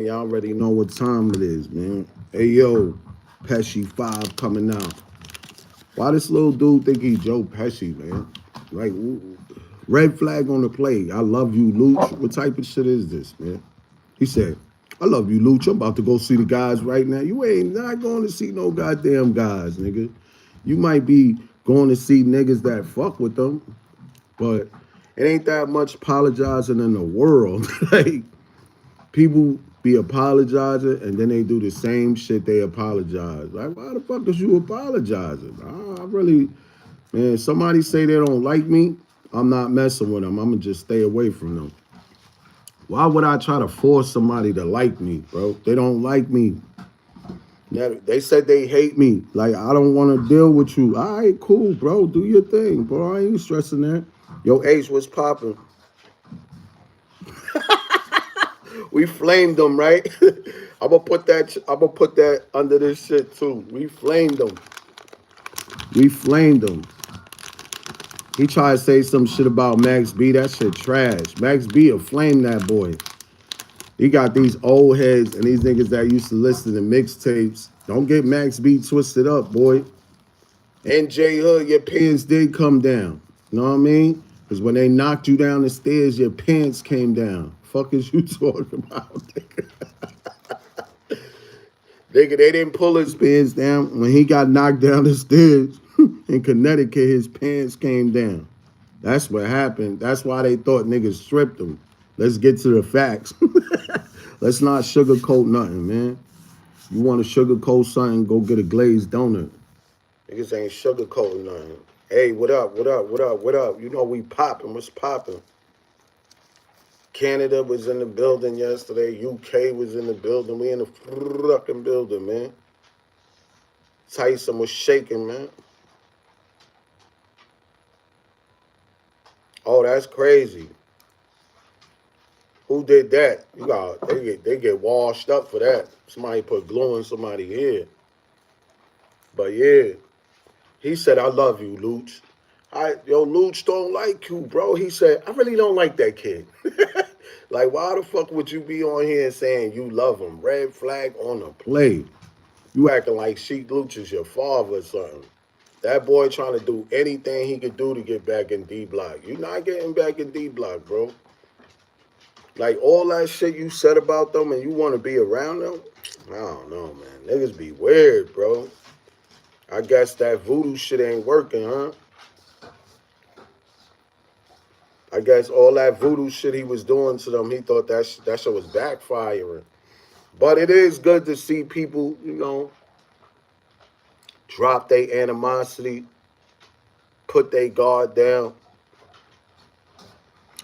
Y'all already know what time it is, man. Hey, yo, Pesci 5 coming out. Why this little dude think he Joe Pesci, man? Like, red flag on the play. I love you, Louch. What type of shit is this, man? He said, I love you, Louch. I'm about to go see the guys right now. You ain't not going to see no goddamn guys, nigga. You might be going to see niggas that fuck with them, but it ain't that much apologizing in the world. Like, people be apologizing and then they do the same shit they apologize. Like, why the fuck is you apologizing? I really, man, somebody say they don't like me, I'm not messing with them. I'm gonna just stay away from them. Why would I try to force somebody to like me, bro? They don't like me. They said they hate me. Like, I don't want to deal with you. All right, cool, bro. Do your thing, bro. I ain't stressing that. Yo, Ace, what's popping? We flamed them, right? I'm gonna put that. I'm gonna put that under this shit too. We flamed them. We flamed them. He tried to say some shit about Max B. That shit trash. Max B will flame that boy. He got these old heads and these niggas that used to listen to mixtapes. Don't get Max B twisted up, boy. And J Hood, your pants did come down. You know what I mean? Because when they knocked you down the stairs, your pants came down. Fuck is you talking about, nigga? Nigga, they didn't pull his pants down. When he got knocked down the stairs in Connecticut, his pants came down. That's what happened. That's why they thought niggas stripped him. Let's get to the facts. Let's not sugarcoat nothing, man. You want to sugarcoat something, go get a glazed donut. Niggas ain't sugarcoating nothing. Hey, what up, what up, what up, what up? You know we popping. What's popping? Canada was in the building yesterday. UK was in the building. We in the fucking building, man. Tyson was shaking, man. Oh, that's crazy. Who did that? You got they get washed up for that. Somebody put glue in somebody's head. But yeah, he said, I love you, Louch. Yo, Louch don't like you, bro. He said, I really don't like that kid. Like, why the fuck would you be on here saying you love him? Red flag on the play. You acting like Sheek Louch is your father or something. That boy trying to do anything he could do to get back in D Block. You not getting back in D Block, bro. Like, all that shit you said about them and you want to be around them? I don't know, man. Niggas be weird, bro. I guess that voodoo shit ain't working, huh? I guess all that voodoo shit he was doing to them, he thought that shit was backfiring. But it is good to see people, you know, drop their animosity, put their guard down,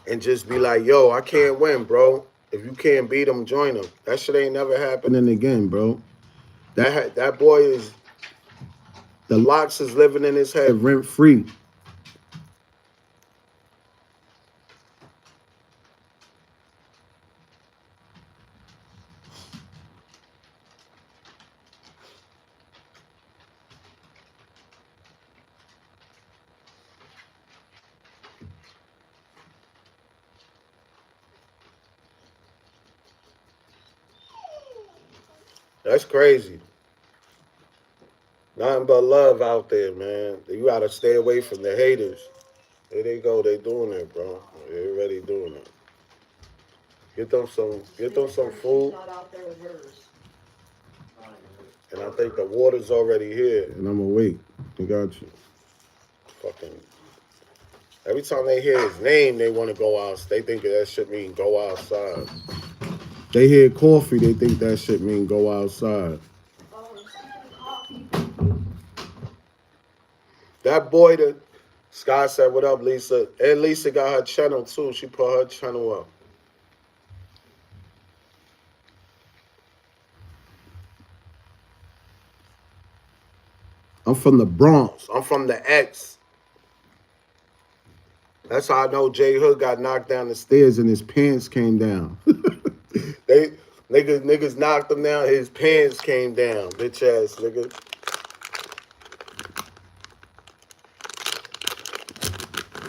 and just be like, yo, I can't win, bro. If you can't beat them, join them. That shit ain't never happening again, bro. That boy is, the locks is living in his head rent free. That's crazy. Nothing but love out there, man. You gotta stay away from the haters. There they go. They doing it, bro. They already doing it. Get them some food. And I think the water's already here. And I'm awake. I got you. Fucking. Every time they hear his name, they want to go out. They think that shit mean go outside. They hear coffee, they think that shit mean go outside. That boy that Sky said, what up, Lisa? And Lisa got her channel too. She put her channel up. I'm from the Bronx. I'm from the X. That's how I know J Hood got knocked down the stairs and his pants came down. they niggas knocked him down, his pants came down. Bitch ass nigga.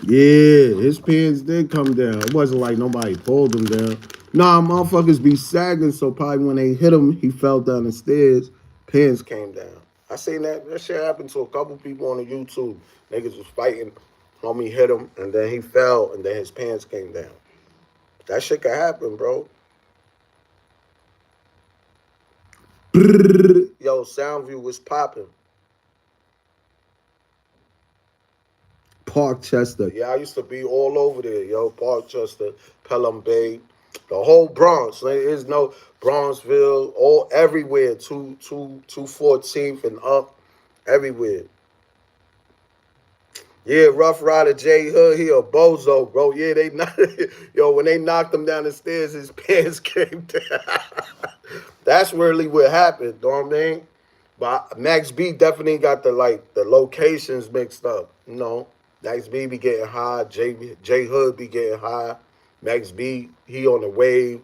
Yeah, his pants did come down. It wasn't like nobody pulled him down. Nah, motherfuckers be sagging, so probably when they hit him, he fell down the stairs, pants came down. I seen that. That shit happened to a couple people on the YouTube. Niggas was fighting. Homie hit him, and then he fell, and then his pants came down. That shit could happen, bro. Yo, Soundview was popping. Parkchester. Yeah, I used to be all over there, yo. Parkchester, Pelham Bay, the whole Bronx. There is no Bronxville, all everywhere. 214th and up, everywhere. Yeah, Rough Rider J Hood, he a bozo, bro. Yeah, they knocked, yo, when they knocked him down the stairs, his pants came down. That's really what happened, know what I mean? But Max B definitely got the locations mixed up, you know. Max B be getting high, J Hood be getting high. Max B, he on the wave.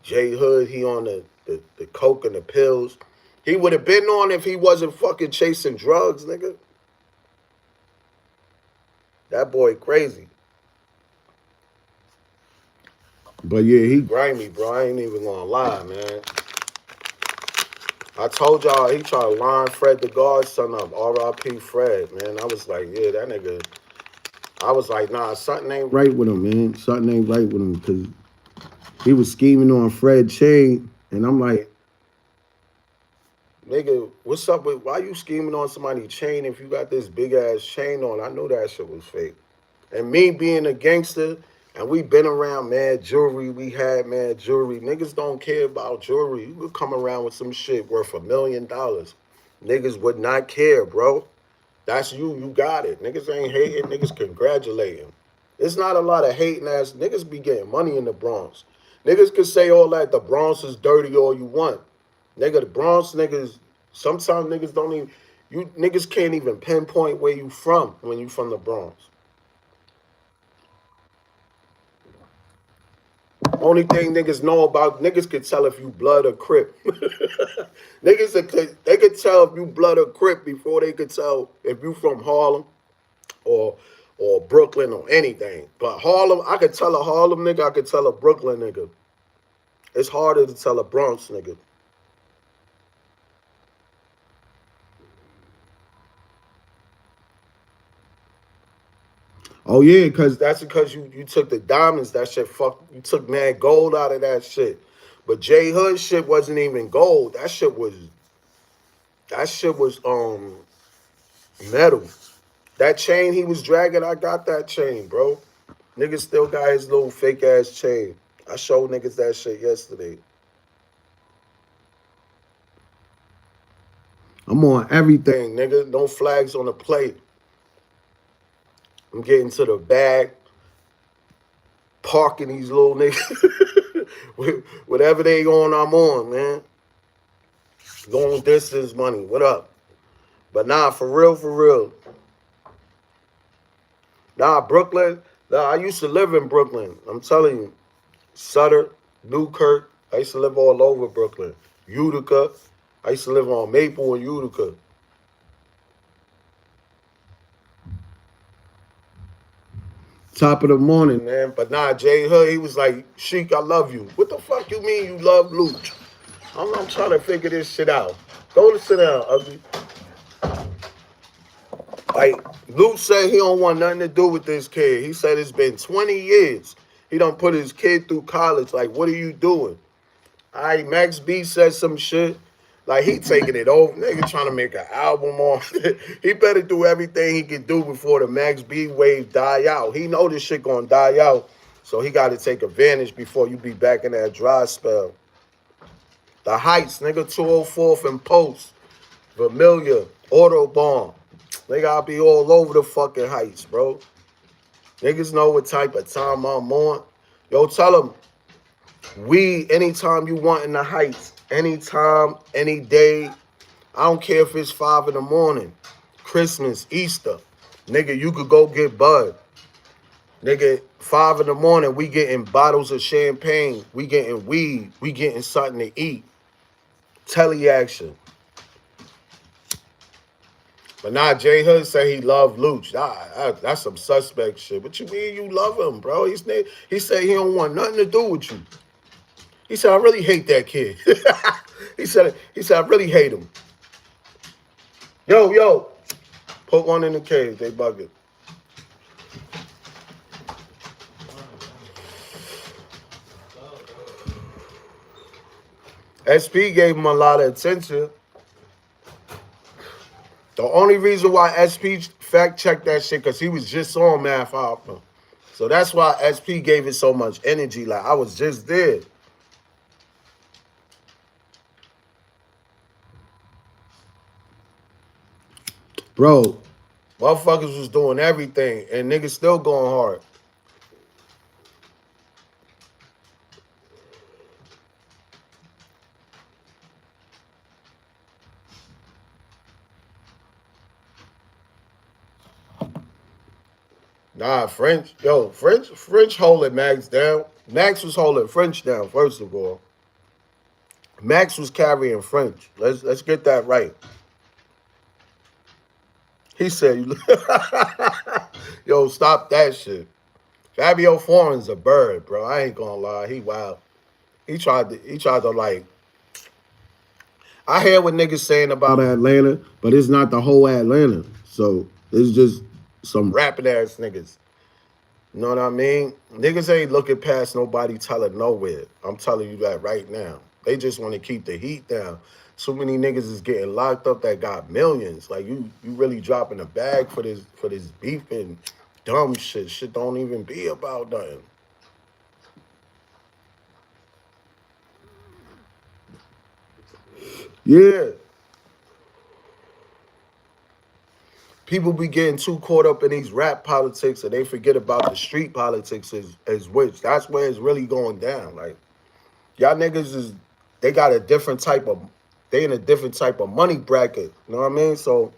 J Hood, he on the coke and the pills. He would have been on if he wasn't fucking chasing drugs, nigga. That boy crazy. But yeah, he grimy, bro. I ain't even gonna lie, man. I told y'all he tried to line Fred the godson up. R.I.P. Fred, man. I was like, yeah, that nigga. I was like, nah, something ain't right with him, man. Something ain't right with him because he was scheming on Fred Chain, and I'm like, nigga, what's up with why you scheming on somebody's chain if you got this big ass chain on? I knew that shit was fake. And me being a gangster, and we been around mad jewelry, we had mad jewelry. Niggas don't care about jewelry. You could come around with some shit worth $1 million. Niggas would not care, bro. That's you. You got it. Niggas ain't hating. Niggas congratulating. It's not a lot of hating ass. Niggas be getting money in the Bronx. Niggas could say all that the Bronx is dirty all you want. Nigga, the Bronx niggas, sometimes niggas don't even, you niggas can't even pinpoint where you from when you from the Bronx. Only thing niggas know about, niggas could tell if you blood or crip. They could tell if you blood or crip before they could tell if you from Harlem or Brooklyn or anything. But Harlem, I could tell a Harlem nigga, I could tell a Brooklyn nigga. It's harder to tell a Bronx nigga. Oh yeah, because you took the diamonds, that shit you took mad gold out of that shit. But J Hood shit wasn't even gold. That shit was metal. That chain he was dragging, I got that chain, bro. Niggas still got his little fake ass chain. I showed niggas that shit yesterday. I'm on everything, nigga. No flags on the plate. I'm getting to the bag, parking these little niggas. Whatever they on, I'm on, man. Long distance money. What up? But nah, for real, for real. Nah, Brooklyn. Nah, I used to live in Brooklyn. I'm telling you. Sutter, Newkirk. I used to live all over Brooklyn. Utica. I used to live on Maple and Utica. Top of the morning, man. But nah, J Hood, he was like, Sheek, I love you. What the fuck you mean you love Louch? I'm trying to figure this shit out. Go to sit down, ugly. Like, Luke said he don't want nothing to do with this kid. He said it's been 20 years. He done put his kid through college. Like, what are you doing? All right, Max B said some shit. Like, he taking it over. Nigga trying to make an album on. He better do everything he can do before the Max B wave die out. He know this shit gonna die out. So he got to take advantage before you be back in that dry spell. The Heights, nigga, 204th and Post. Vermilion, Autobahn. They gotta be all over the fucking Heights, bro. Niggas know what type of time I'm on. Yo, tell them, we, anytime you want in the Heights, anytime, any day. I don't care if it's 5 in the morning, Christmas, Easter. Nigga, you could go get bud. Nigga, 5 in the morning, we getting bottles of champagne. We getting weed. We getting something to eat. Telly action. But nah, J Hood say he love Louch. That's some suspect shit. What you mean you love him, bro? He said he don't want nothing to do with you. He said, I really hate that kid. He said, I really hate him. Yo, put one in the cage. They bugging. SP gave him a lot of attention. The only reason why SP fact checked that shit because he was just on Math Alpha. So that's why SP gave it so much energy. Like, I was just there. Bro, motherfuckers was doing everything and niggas still going hard. Nah, French holding Max down. Max was holding French down, first of all. Max was carrying French. Let's get that right. He said, yo, stop that shit. Fabio Foreign's a bird, bro. I ain't gonna lie. He wild. He tried to like, I hear what niggas saying about Atlanta, but it's not the whole Atlanta. So it's just some rapping ass niggas. You know what I mean? Niggas ain't looking past nobody telling nowhere. I'm telling you that right now. They just want to keep the heat down. So many niggas is getting locked up that got millions. Like you really dropping a bag for this beef and dumb shit. Shit don't even be about nothing. Yeah. People be getting too caught up in these rap politics and they forget about the street politics as which. That's where it's really going down. Like, y'all niggas they got a different type of, they in a different type of money bracket. You know what I mean? So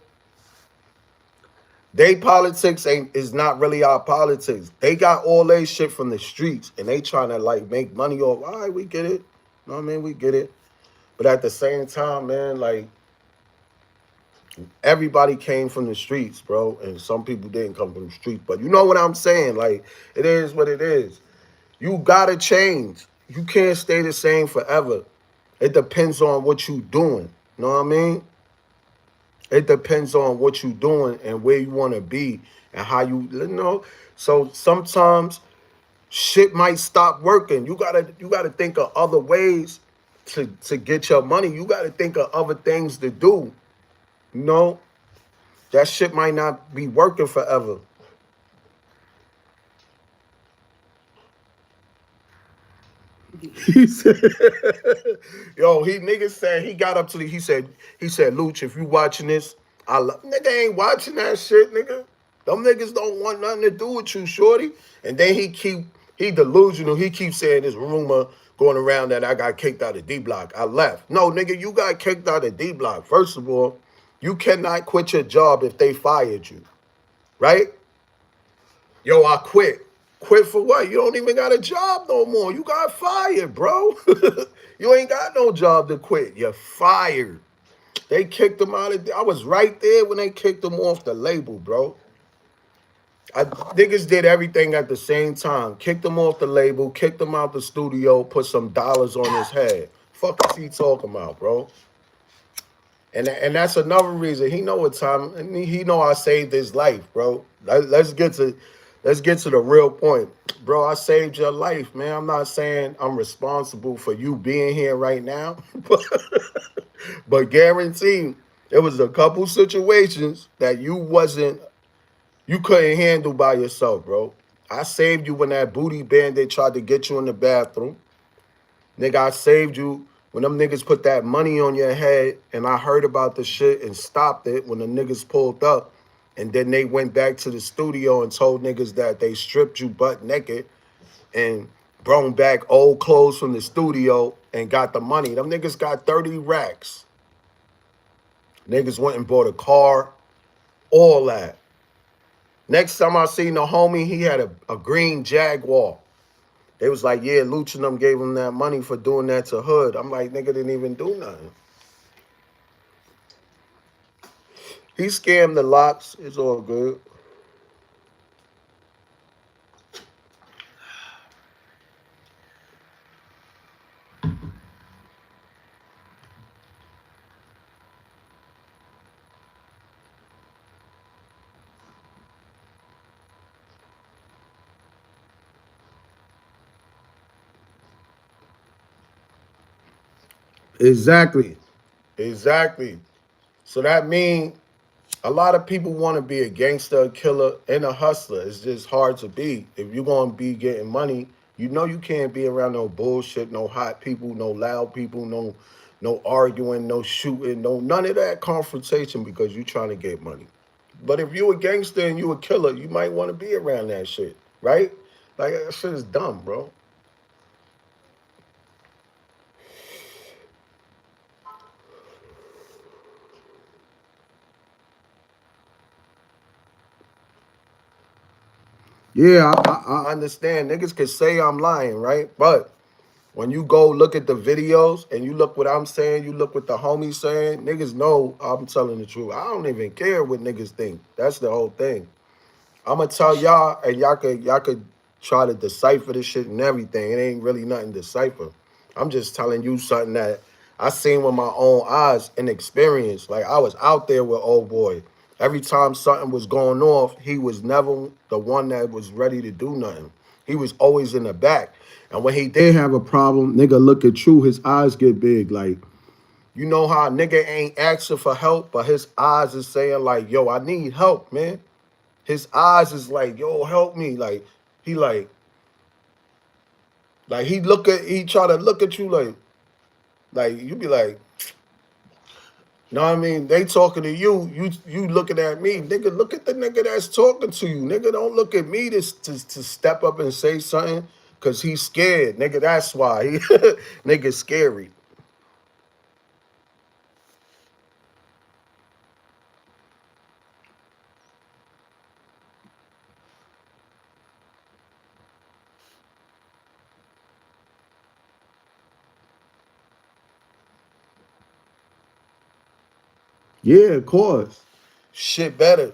they politics is not really our politics. They got all their shit from the streets and they trying to like make money off. All right, we get it. You know what I mean? We get it. But at the same time, man, like everybody came from the streets, bro. And some people didn't come from the streets. But you know what I'm saying? Like, it is what it is. You gotta change. You can't stay the same forever. It depends on what you doing. You know what I mean? It depends on what you doing and where you want to be and how you know. So sometimes shit might stop working. You gotta think of other ways to get your money. You gotta think of other things to do. You know, that shit might not be working forever. He said, "Yo, he nigga said he got up to he said, Louch, if you watching this, nigga ain't watching that shit, nigga. Them niggas don't want nothing to do with you, shorty." And then he delusional. He keeps saying this rumor going around that I got kicked out of D Block. I left. No, nigga, you got kicked out of D Block. First of all, you cannot quit your job if they fired you, right? Yo, I quit. Quit for what? You don't even got a job no more. You got fired, bro. You ain't got no job to quit. You're fired. They kicked him out of. I was right there when they kicked him off the label, bro. Niggas did everything at the same time. Kicked him off the label, kicked him out the studio, put some dollars on his head. Fuck is he talking about, bro? And that's another reason he know what time. And he know I saved his life, bro. Let's get to the real point, bro. I saved your life, man. I'm not saying I'm responsible for you being here right now, but guaranteed there was a couple situations that you couldn't handle by yourself, bro. I saved you when that booty bandit tried to get you in the bathroom. Nigga, I saved you when them niggas put that money on your head and I heard about the shit and stopped it when the niggas pulled up. And then they went back to the studio and told niggas that they stripped you butt naked and brought back old clothes from the studio and got the money. Them niggas got 30 racks. Niggas went and bought a car, all that. Next time I seen the homie, he had a green Jaguar. They was like, yeah, Louch and them gave him that money for doing that to Hood. I'm like, nigga didn't even do nothing. He scammed the locks. It's all good. Exactly. Exactly. So that means a lot of people want to be a gangster, a killer, and a hustler. It's just hard to be. If you're gonna be getting money, you know you can't be around no bullshit, no hot people, no loud people, no arguing, no shooting, no none of that confrontation because you're trying to get money. But if you a gangster and you a killer, you might want to be around that shit, right? Like that shit is dumb, bro. Yeah, I understand. Niggas can say I'm lying, right? But when you go look at the videos and you look what I'm saying, you look what the homies saying, niggas know I'm telling the truth. I don't even care what niggas think. That's the whole thing. I'ma tell y'all, and y'all could try to decipher this shit and everything. It ain't really nothing to decipher. I'm just telling you something that I seen with my own eyes and experience. Like I was out there with old boy. Every time something was going off, he was never the one that was ready to do nothing. He was always in the back. And when he did have a problem, nigga look at you, his eyes get big. Like, you know how a nigga ain't asking for help, but his eyes is saying like, yo, I need help, man. His eyes is like, yo, help me. He like he try to look at you like you be like, know what I mean? They talking to you, you looking at me. Nigga, look at the nigga that's talking to you. Nigga, don't look at me to step up and say something because he's scared. Nigga, that's why. He nigga scary. Yeah, of course. Shit better.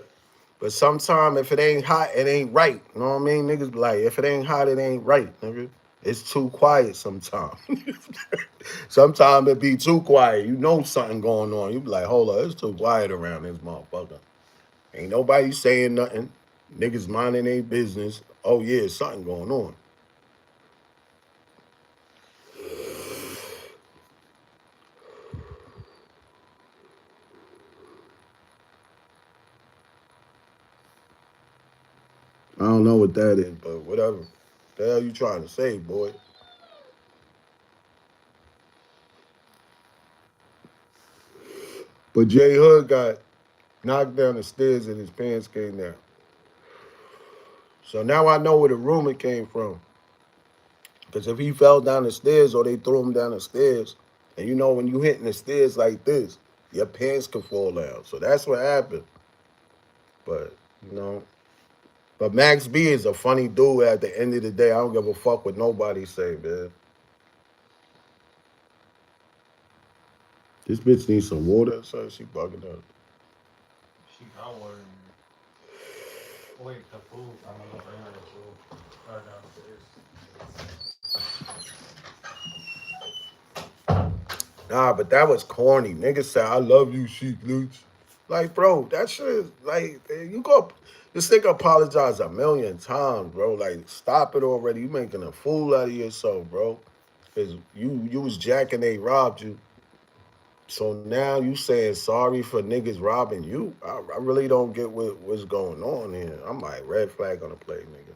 But sometimes if it ain't hot, it ain't right. You know what I mean? Niggas be like, if it ain't hot, it ain't right, nigga. It's too quiet sometimes. Sometimes it be too quiet. You know something going on. You be like, hold on, it's too quiet around this motherfucker. Ain't nobody saying nothing. Niggas minding their business. Oh yeah, something going on. I don't know what that is, but whatever. The hell you trying to say, boy? But J Hood got knocked down the stairs and his pants came down. So now I know where the rumor came from. Because if he fell down the stairs or they threw him down the stairs, and you know when you hitting the stairs like this, your pants can fall down. So that's what happened. But you know, but Max B is a funny dude. At the end of the day, I don't give a fuck what nobody say, man. This bitch needs some water, so she bugging up. She got water in there. Wait, the food. I don't know. Bring her the food. Right downstairs. Nah, but that was corny. Niggas said, I love you, Sheek Louch. Like, bro, that shit is like you go this nigga apologize a million times, bro. Like, stop it already. You making a fool out of yourself, bro. Cause you was jacking, they robbed you. So now you saying sorry for niggas robbing you? I really don't get what's going on here. I'm like, red flag on the play, nigga.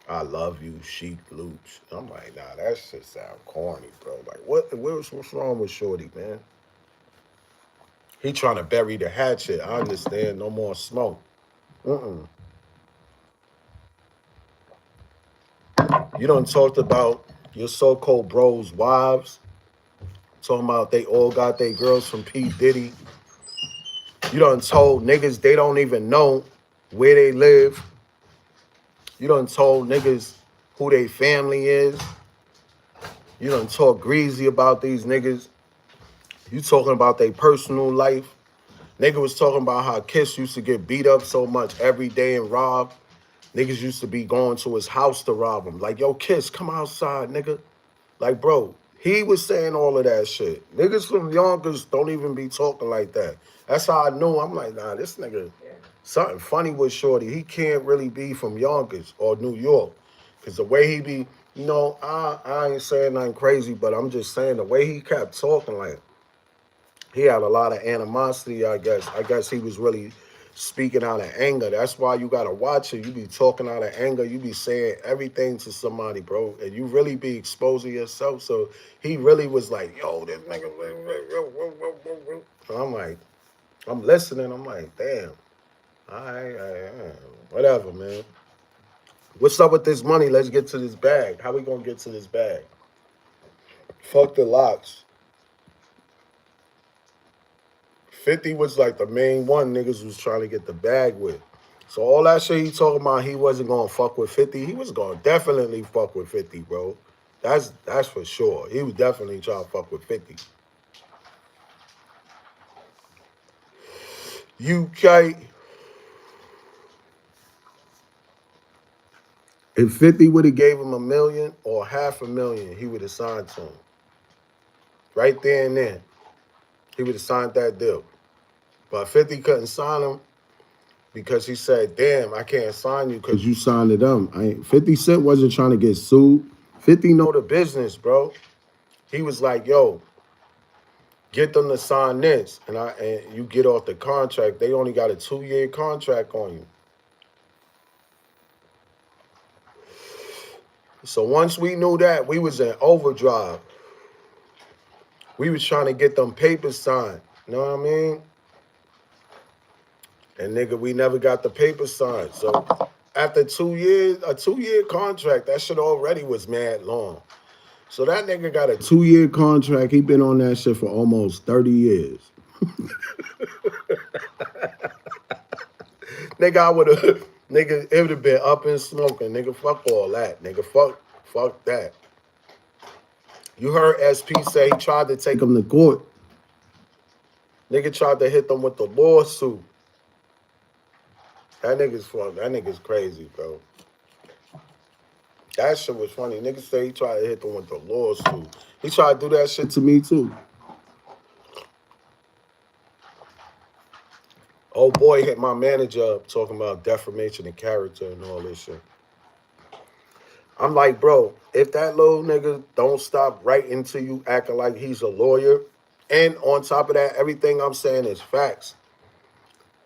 I love you, Sheek Louch. I'm like, nah, that shit sound corny, bro. Like, what's wrong with Shorty, man? He trying to bury the hatchet. I understand. No more smoke. Mm-mm. You done talked about your so-called bros' wives. Talking about they all got their girls from P. Diddy. You done told niggas they don't even know where they live. You done told niggas who they family is. You done talk greasy about these niggas. You talking about their personal life. Nigga was talking about how Kiss used to get beat up so much every day and robbed. Niggas used to be going to his house to rob him. Like, yo, Kiss, come outside, nigga. Like, bro, he was saying all of that shit. Niggas from Yonkers don't even be talking like that. That's how I knew. I'm like, nah, this nigga, something funny with Shorty. He can't really be from Yonkers or New York. Because the way he be, I ain't saying nothing crazy, but I'm just saying the way he kept talking, like he had a lot of animosity. I guess he was really speaking out of anger. That's why you gotta watch it. You be talking out of anger. You be saying everything to somebody, bro, and you really be exposing yourself. So he really was like, "Yo, this nigga." I'm like, I'm listening. I'm like, damn. Whatever, man. What's up with this money? Let's get to this bag. How we gonna get to this bag? Fuck the locks. 50 was like the main one niggas was trying to get the bag with. So all that shit he talking about he wasn't gonna fuck with 50, he was gonna definitely fuck with 50, bro. That's for sure. He was definitely trying to fuck with 50. UK, if 50 would have gave him $1 million or $500,000, he would have signed to him. Right there and then. He would have signed that deal. But 50 couldn't sign him because he said, damn, I can't sign you because you signed to them. 50 Cent wasn't trying to get sued. 50 know the business, bro. He was like, yo, get them to sign this. And you get off the contract. They only got a 2-year contract on you. So once we knew that, we was in overdrive. We was trying to get them papers signed. You know what I mean? And nigga, we never got the papers signed. So after 2 years, a 2-year contract, that shit already was mad long. So that nigga got a 2-year contract. He been on that shit for almost 30 years. Nigga, I would have, nigga, it would have been up and smoking. Nigga, fuck all that. Nigga, fuck that. You heard SP say he tried to take him to court. Nigga tried to hit them with the lawsuit. That nigga's crazy, bro. That shit was funny. Nigga say he tried to hit them with the lawsuit. He tried to do that shit to me too. Oh boy hit my manager up talking about defamation of character and all this shit. I'm like, bro, if that little nigga don't stop writing to you acting like he's a lawyer, and on top of that, everything I'm saying is facts.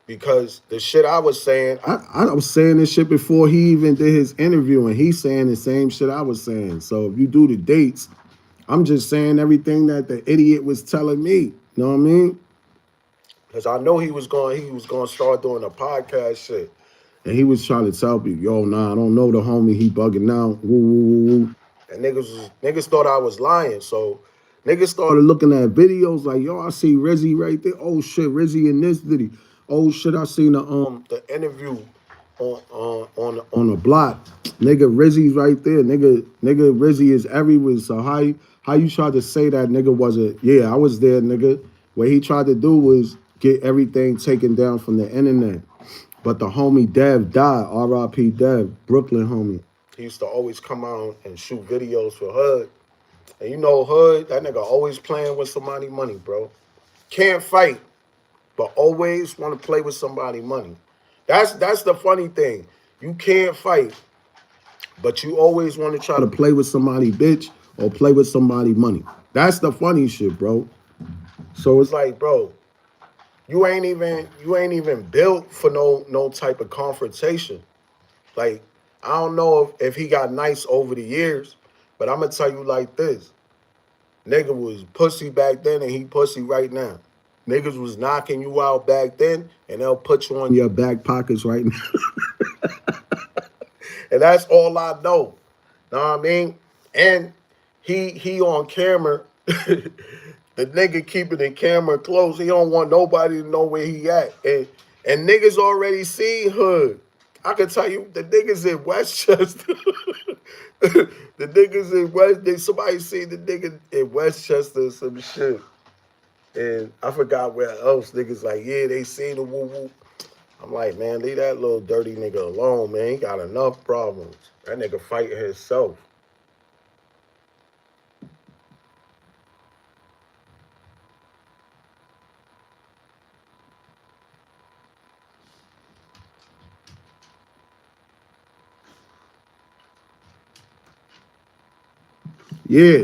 Because the shit I was saying, I was saying this shit before he even did his interview, and he's saying the same shit I was saying. So if you do the dates, I'm just saying everything that the idiot was telling me. You know what I mean? Because I know he was going to start doing a podcast shit. And he was trying to tell me, yo, nah, I don't know the homie. He bugging out. Woo, woo, woo, woo. And niggas thought I was lying. So niggas started looking at videos like, yo, I see Rizzy right there. Oh shit, Rizzy in this video. Oh shit, I seen the interview on the block. Nigga, Rizzy's right there. Nigga, Rizzy is everywhere. So how you tried to say that nigga wasn't? Yeah, I was there, nigga. What he tried to do was get everything taken down from the internet. But the homie Dev died, R.I.P. Dev, Brooklyn homie. He used to always come out and shoot videos for Hood. And you know Hood, that nigga always playing with somebody money, bro. Can't fight, but always want to play with somebody money. That's the funny thing. You can't fight, but you always want to try to play with somebody bitch or play with somebody money. That's the funny shit, bro. So it's like, bro, you ain't even built for no type of confrontation. Like, I don't know if he got nice over the years, but I'm gonna tell you like this. Nigga was pussy back then and he pussy right now. Niggas was knocking you out back then and they'll put you on your back pockets right now. And that's all I know. Know what I mean? And he on camera. The nigga keeping the camera close. He don't want nobody to know where he at. And niggas already seen Hood. I can tell you the niggas in Westchester. The niggas in somebody seen the nigga in Westchester or some shit. And I forgot where else. Niggas like, yeah, they seen the woo woo. I'm like, man, leave that little dirty nigga alone, man. He got enough problems. That nigga fighting himself. Yeah.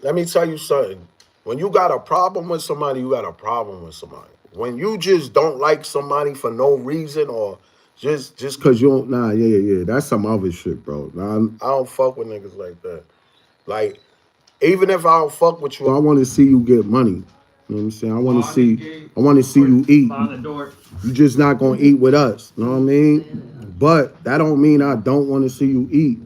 Let me tell you something. When you got a problem with somebody, you got a problem with somebody. When you just don't like somebody for no reason or just cause you don't yeah. That's some other shit, bro. Nah, I don't fuck with niggas like that. Like, even if I don't fuck with you, I want to see you get money. You know what I'm saying? I want to see you eat. Behind the door. You just not gonna eat with us. You know what I mean? But that don't mean I don't want to see you eat.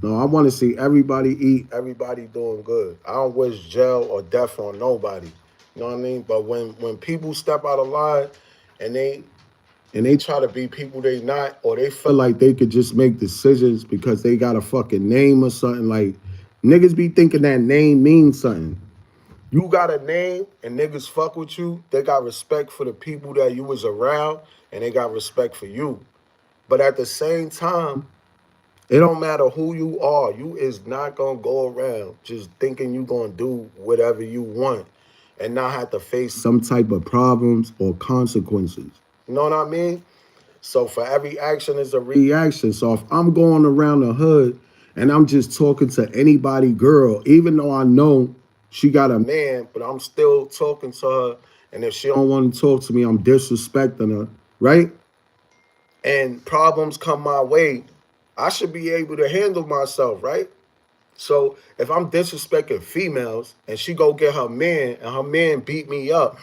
No, I want to see everybody eat, everybody doing good. I don't wish jail or death on nobody. You know what I mean? But when people step out of line and they try to be people they not, or they feel like they could just make decisions because they got a fucking name or something, like niggas be thinking that name means something. You got a name and niggas fuck with you, they got respect for the people that you was around and they got respect for you. But at the same time, it don't matter who you are. You is not gonna go around just thinking you gonna do whatever you want and not have to face some type of problems or consequences. You know what I mean? So for every action is a reaction. So if I'm going around the hood and I'm just talking to anybody girl, even though I know she got a man, but I'm still talking to her. And if she don't want to talk to me, I'm disrespecting her, right? And problems come my way, I should be able to handle myself, right? So if I'm disrespecting females and she go get her man and her man beat me up,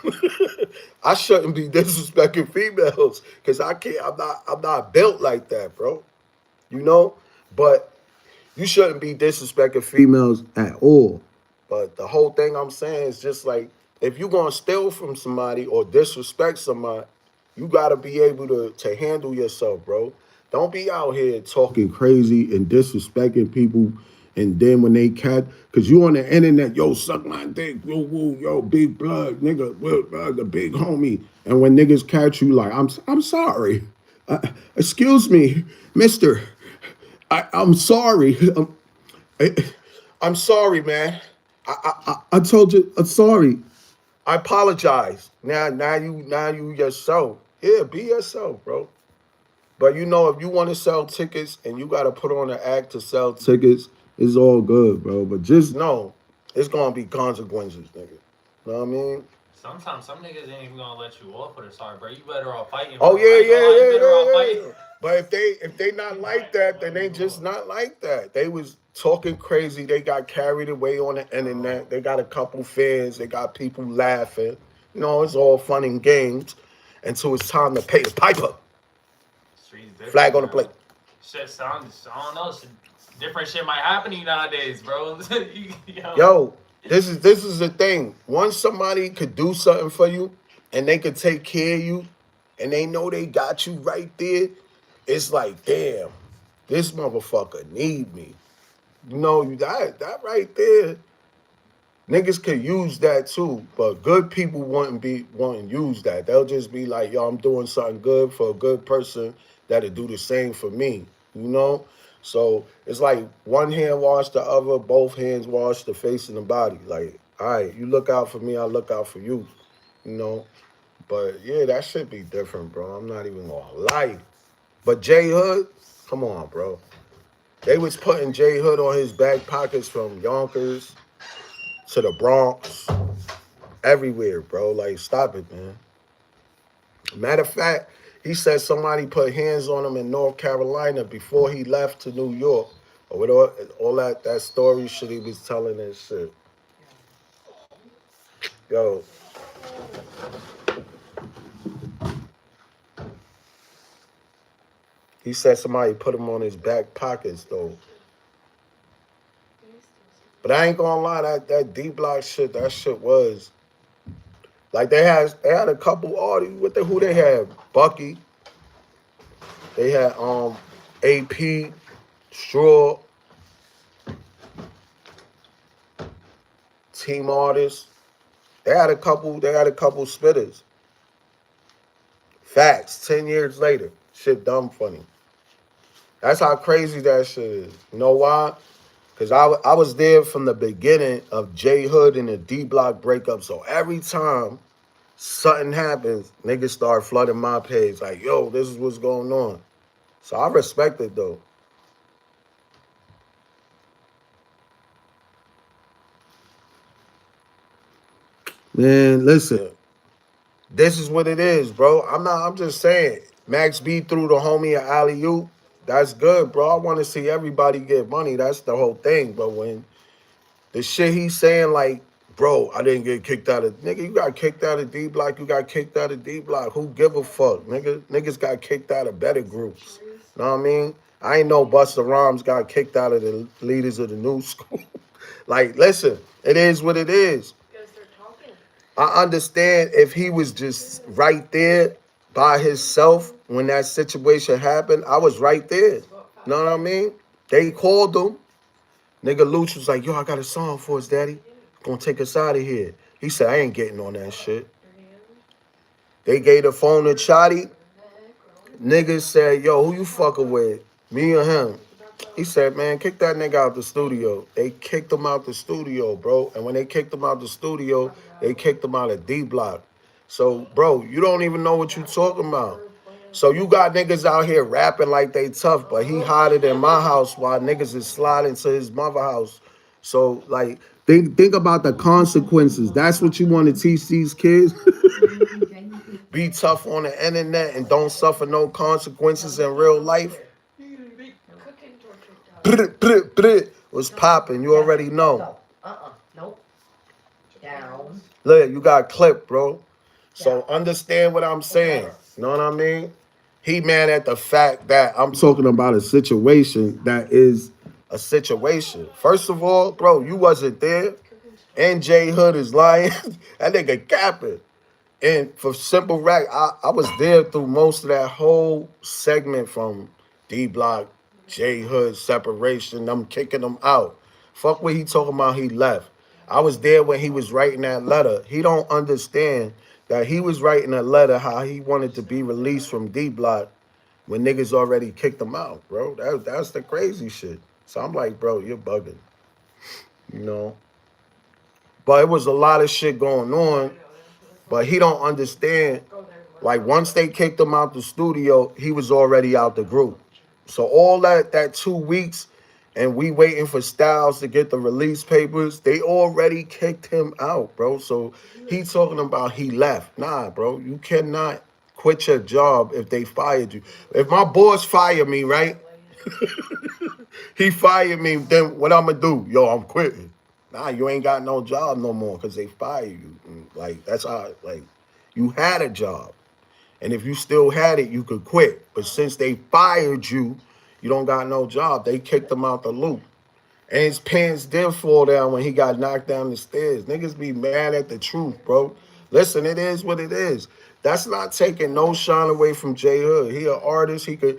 I shouldn't be disrespecting females because I can't. I'm not built like that, bro. You know, but you shouldn't be disrespecting females at all. But the whole thing I'm saying is just like if you're gonna steal from somebody or disrespect somebody, you gotta be able to handle yourself, bro. Don't be out here talking crazy and disrespecting people. And then when they catch, cause you on the internet, yo, suck my dick, yo, woo, yo, big blood, nigga, the big homie. And when niggas catch you, like, I'm sorry, excuse me, Mister. I'm sorry. I, I'm sorry, man. I told you. I'm sorry. I apologize. Now you yourself. Yeah, be yourself, bro. But you know, if you want to sell tickets and you got to put on an act to sell tickets, it's all good, bro. But just know it's gonna be consequences, nigga. Know what I mean? Sometimes some niggas ain't even gonna let you off with a sorry, bro. You better off fighting, Oh bro. yeah, I ain't gonna lie, you better off yeah, fighting. yeah, yeah. But if they not like that, then they just not like that. They was talking crazy. They got carried away on the internet. They got a couple fans. They got people laughing. You know, it's all fun and games until it's time to pay the piper. Streets Flag different on the plate. now. Shit sounds, I don't know. Different shit might happen to you nowadays, bro. Yo. Yo, this is the thing. Once somebody could do something for you and they could take care of you and they know they got you right there, it's like, damn, this motherfucker need me. You know, that right there, niggas could use that too. But good people wouldn't use that. They'll just be like, yo, I'm doing something good for a good person that'll do the same for me. You know? So it's like one hand wash the other, both hands wash the face and the body. Like, all right, you look out for me, I look out for you. You know? But yeah, that should be different, bro. I'm not even gonna lie. But J Hood, come on, bro. They was putting J Hood on his back pockets from Yonkers to the Bronx, everywhere, bro. Like, stop it, man. Matter of fact, he said somebody put hands on him in North Carolina before he left to New York. Or with all that story shit he was telling and shit. Yo, he said somebody put him on his back pockets though. But I ain't gonna lie, that D Block shit, that shit was like they had a couple artists. Who they had? Bucky. They had AP, Straw, Team Artists. They had a couple spitters. Facts. 10 years later. Shit dumb funny. That's how crazy that shit is. You know why? Because I was there from the beginning of J Hood and the D Block breakup. So every time something happens, niggas start flooding my page. Like, yo, this is what's going on. So I respect it though. Man, listen, this is what it is, bro. I'm just saying. Max B threw the homie an alley oop. That's good, bro. I want to see everybody get money. That's the whole thing. But when the shit he's saying, like, bro, I didn't get kicked out of, nigga, you got kicked out of D Block, you got kicked out of D Block. Who give a fuck, nigga? Niggas got kicked out of better groups. Know what I mean? I ain't know Busta Rhymes got kicked out of the leaders of the new school. Like, listen, it is what it is. I understand if he was just right there by himself when that situation happened. I was right there. Know what I mean? They called him. Nigga Louch was like, yo, I got a song for us, daddy. Gonna take us out of here. He said, I ain't getting on that shit. They gave the phone to Chotty. Niggas said, yo, who you fucking with? Me or him? He said, man, kick that nigga out the studio. They kicked him out the studio, bro. And when they kicked him out the studio, they kicked him out of D Block. So, bro, you don't even know what you talking about. So you got niggas out here rapping like they tough, but he hiding in my house while niggas is sliding to his mother house. So, like, think about the consequences. That's what you want to teach these kids. Be tough on the internet and don't suffer no consequences in real life. What's popping? You already know. Nope. Down. Look, you got clipped, bro. So understand what I'm saying. You know what I mean? He mad at the fact that I'm talking about a situation that is a situation. First of all, bro, you wasn't there. NJ Hood is lying. That nigga capping. And for simple rack, I was there through most of that whole segment from D Block, J Hood separation, them kicking them out. Fuck what he talking about he left. I was there when he was writing that letter. He don't understand that he was writing a letter how he wanted to be released from D Block when niggas already kicked him out, bro. That's the crazy shit. So I'm like, bro, you're bugging. You know? But it was a lot of shit going on. But he don't understand. Like once they kicked him out the studio, he was already out the group. So all that 2 weeks, and we waiting for Styles to get the release papers. They already kicked him out, bro. So he talking about he left. Nah, bro, you cannot quit your job if they fired you. If my boss fired me, right? He fired me. Then what I'm gonna do? Yo, I'm quitting. Nah, you ain't got no job no more because they fired you. And like that's how. Like you had a job, and if you still had it, you could quit. But since they fired you, you don't got no job. They kicked him out the loop. And his pants did fall down when he got knocked down the stairs. Niggas be mad at the truth, bro. Listen, it is what it is. That's not taking no shine away from J Hood. He an artist. He could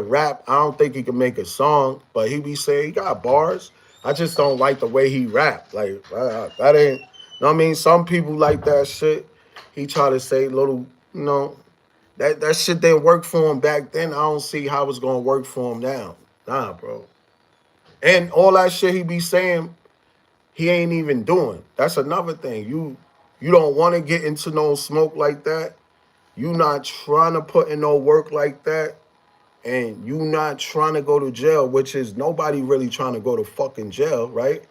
rap. I don't think he can make a song, but he be saying he got bars. I just don't like the way he rap. Like that ain't. You know what I mean? Some people like that shit. He try to say little, you know, that shit didn't work for him back then. I don't see how it's gonna work for him now. Nah, bro. And all that shit he be saying, he ain't even doing. That's another thing. You don't want to get into no smoke like that. You not trying to put in no work like that. And you not trying to go to jail, which is nobody really trying to go to fucking jail, right?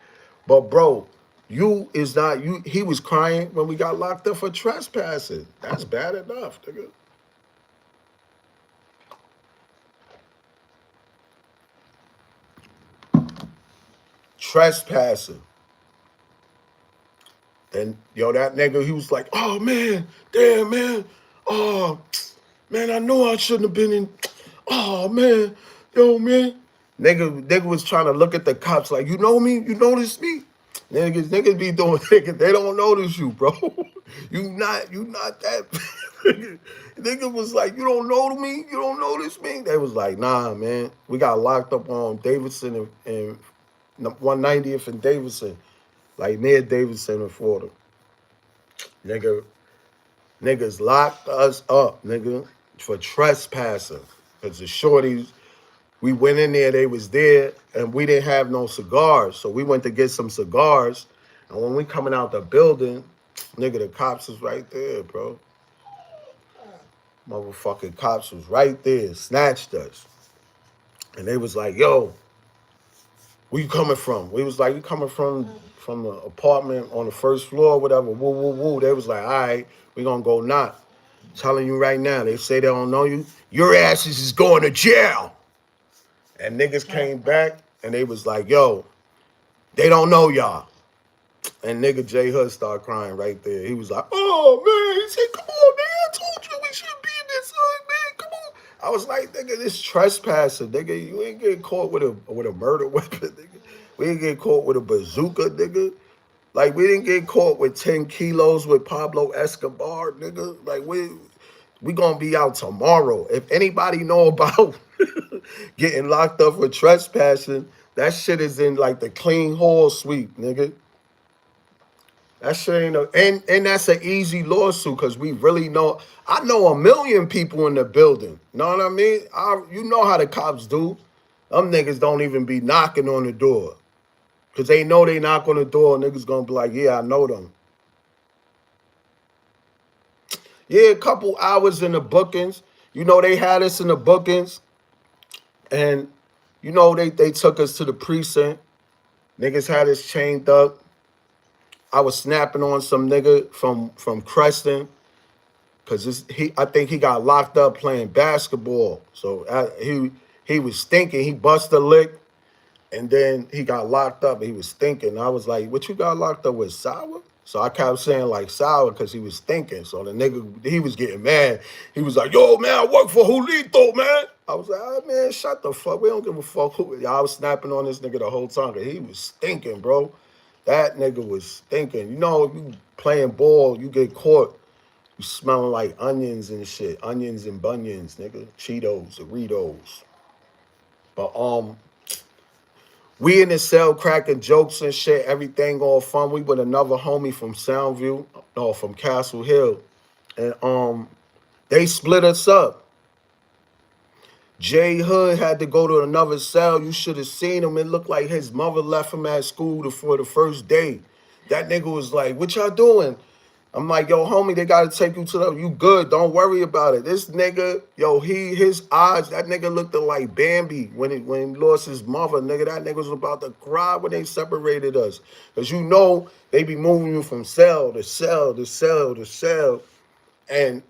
But bro, you is not you. He was crying when we got locked up for trespassing. That's bad enough, nigga. Trespassing. And yo, that nigga, he was like, oh man, damn man, oh man, I know I shouldn't have been in. Oh man, yo man, nigga was trying to look at the cops like, you know me, you notice me. Niggas be doing nigga, they don't notice you, bro. you not that. Nigga was like, you don't know me, you don't notice me. They was like, nah, man, we got locked up on Davidson and 190th and Davidson, like near Davidson in Florida. Nigga, niggas locked us up, nigga, for trespassing. Cause the shorties, we went in there, they was there, and we didn't have no cigars. So we went to get some cigars. And when we coming out the building, nigga, the cops was right there, bro. Motherfucking cops was right there, snatched us. And they was like, yo, Where you coming from? We was like, we coming from the apartment on the first floor, whatever. Woo, woo, woo. They was like, all right, we gonna go knock. Telling you right now, they say they don't know you. Your asses is going to jail. And niggas came back and they was like, yo, they don't know y'all. And nigga J Hood started crying right there. He was like, oh man, he said, come on, man, I told you we should be in this hood, man. Come on. I was like, nigga, this trespasser, nigga, you ain't getting caught with a murder weapon, nigga. We ain't getting caught with a bazooka, nigga. Like we didn't get caught with 10 kilos with Pablo Escobar, nigga. Like we gonna be out tomorrow. If anybody know about getting locked up for trespassing, that shit is in like the clean hall sweep, nigga. That shit ain't no, and that's an easy lawsuit because we really know. I know a million people in the building. Know what I mean? You know how the cops do. Them niggas don't even be knocking on the door because they know they knock on the door. Niggas gonna be like, yeah, I know them. Yeah, a couple hours in the bookings. You know they had us in the bookings, and you know they took us to the precinct. Niggas had us chained up. I was snapping on some nigga from Creston. Cause I think he got locked up playing basketball. So he was stinking. He busted a lick, and then he got locked up. He was stinking. I was like, "What you got locked up with, sour?" So I kept saying like sour because he was stinking. So the nigga he was getting mad. He was like, "Yo, man, I work for Julito, man." I was like, "Oh, man, shut the fuck. We don't give a fuck who." I was snapping on this nigga the whole time because he was stinking, bro. That nigga was stinking. You know, if you playing ball, you get caught. You smelling like onions and shit. Onions and bunions, nigga. Cheetos, Doritos. But we in the cell cracking jokes and shit, everything all fun. We with another homie from Soundview, no, from Castle Hill. And they split us up. Jay Hood had to go to another cell. You should have seen him. It looked like his mother left him at school for the first day. That nigga was like, what y'all doing? I'm like, yo, homie, they gotta take you to the, you good, don't worry about it. This nigga, yo, his eyes, that nigga looked like Bambi when he lost his mother, nigga. That nigga was about to cry when they separated us. Cause you know, they be moving you from cell to cell to cell to cell. And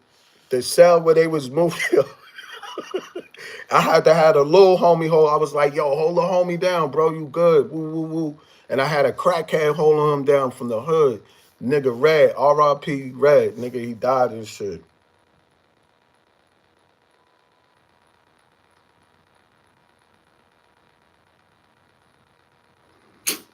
the cell where they was moving, I had to have a little homie hold. I was like, yo, hold the homie down, bro. You good. Woo, woo, woo. And I had a crackhead holding him down from the hood. Nigga Red, R.I.P. Red. Nigga, he died and shit.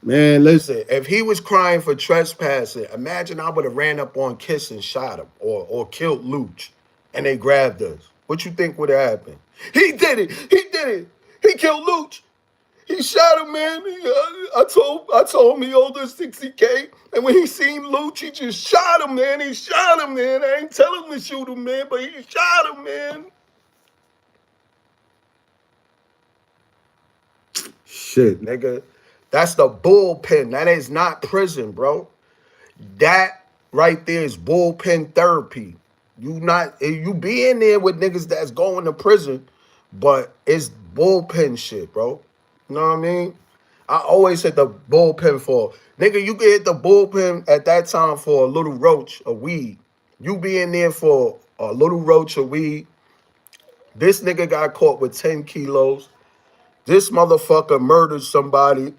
Man, listen, if he was crying for trespassing, imagine I would have ran up on Kiss and shot him or killed Louch and they grabbed us. What you think would have happened? He did it. He did it. He killed Louch. He shot him, man. I told him he owed us 60K. And when he seen Louch, he just shot him, man. He shot him, man. I ain't tell him to shoot him, man, but he shot him, man. Shit, nigga. That's the bullpen. That is not prison, bro. That right there is bullpen therapy. You be in there with niggas that's going to prison, but it's bullpen shit, bro. You know what I mean? I always hit the bullpen for nigga. You can hit the bullpen at that time for a little roach of weed. You be in there for a little roach of weed. This nigga got caught with 10 kilos. This motherfucker murdered somebody.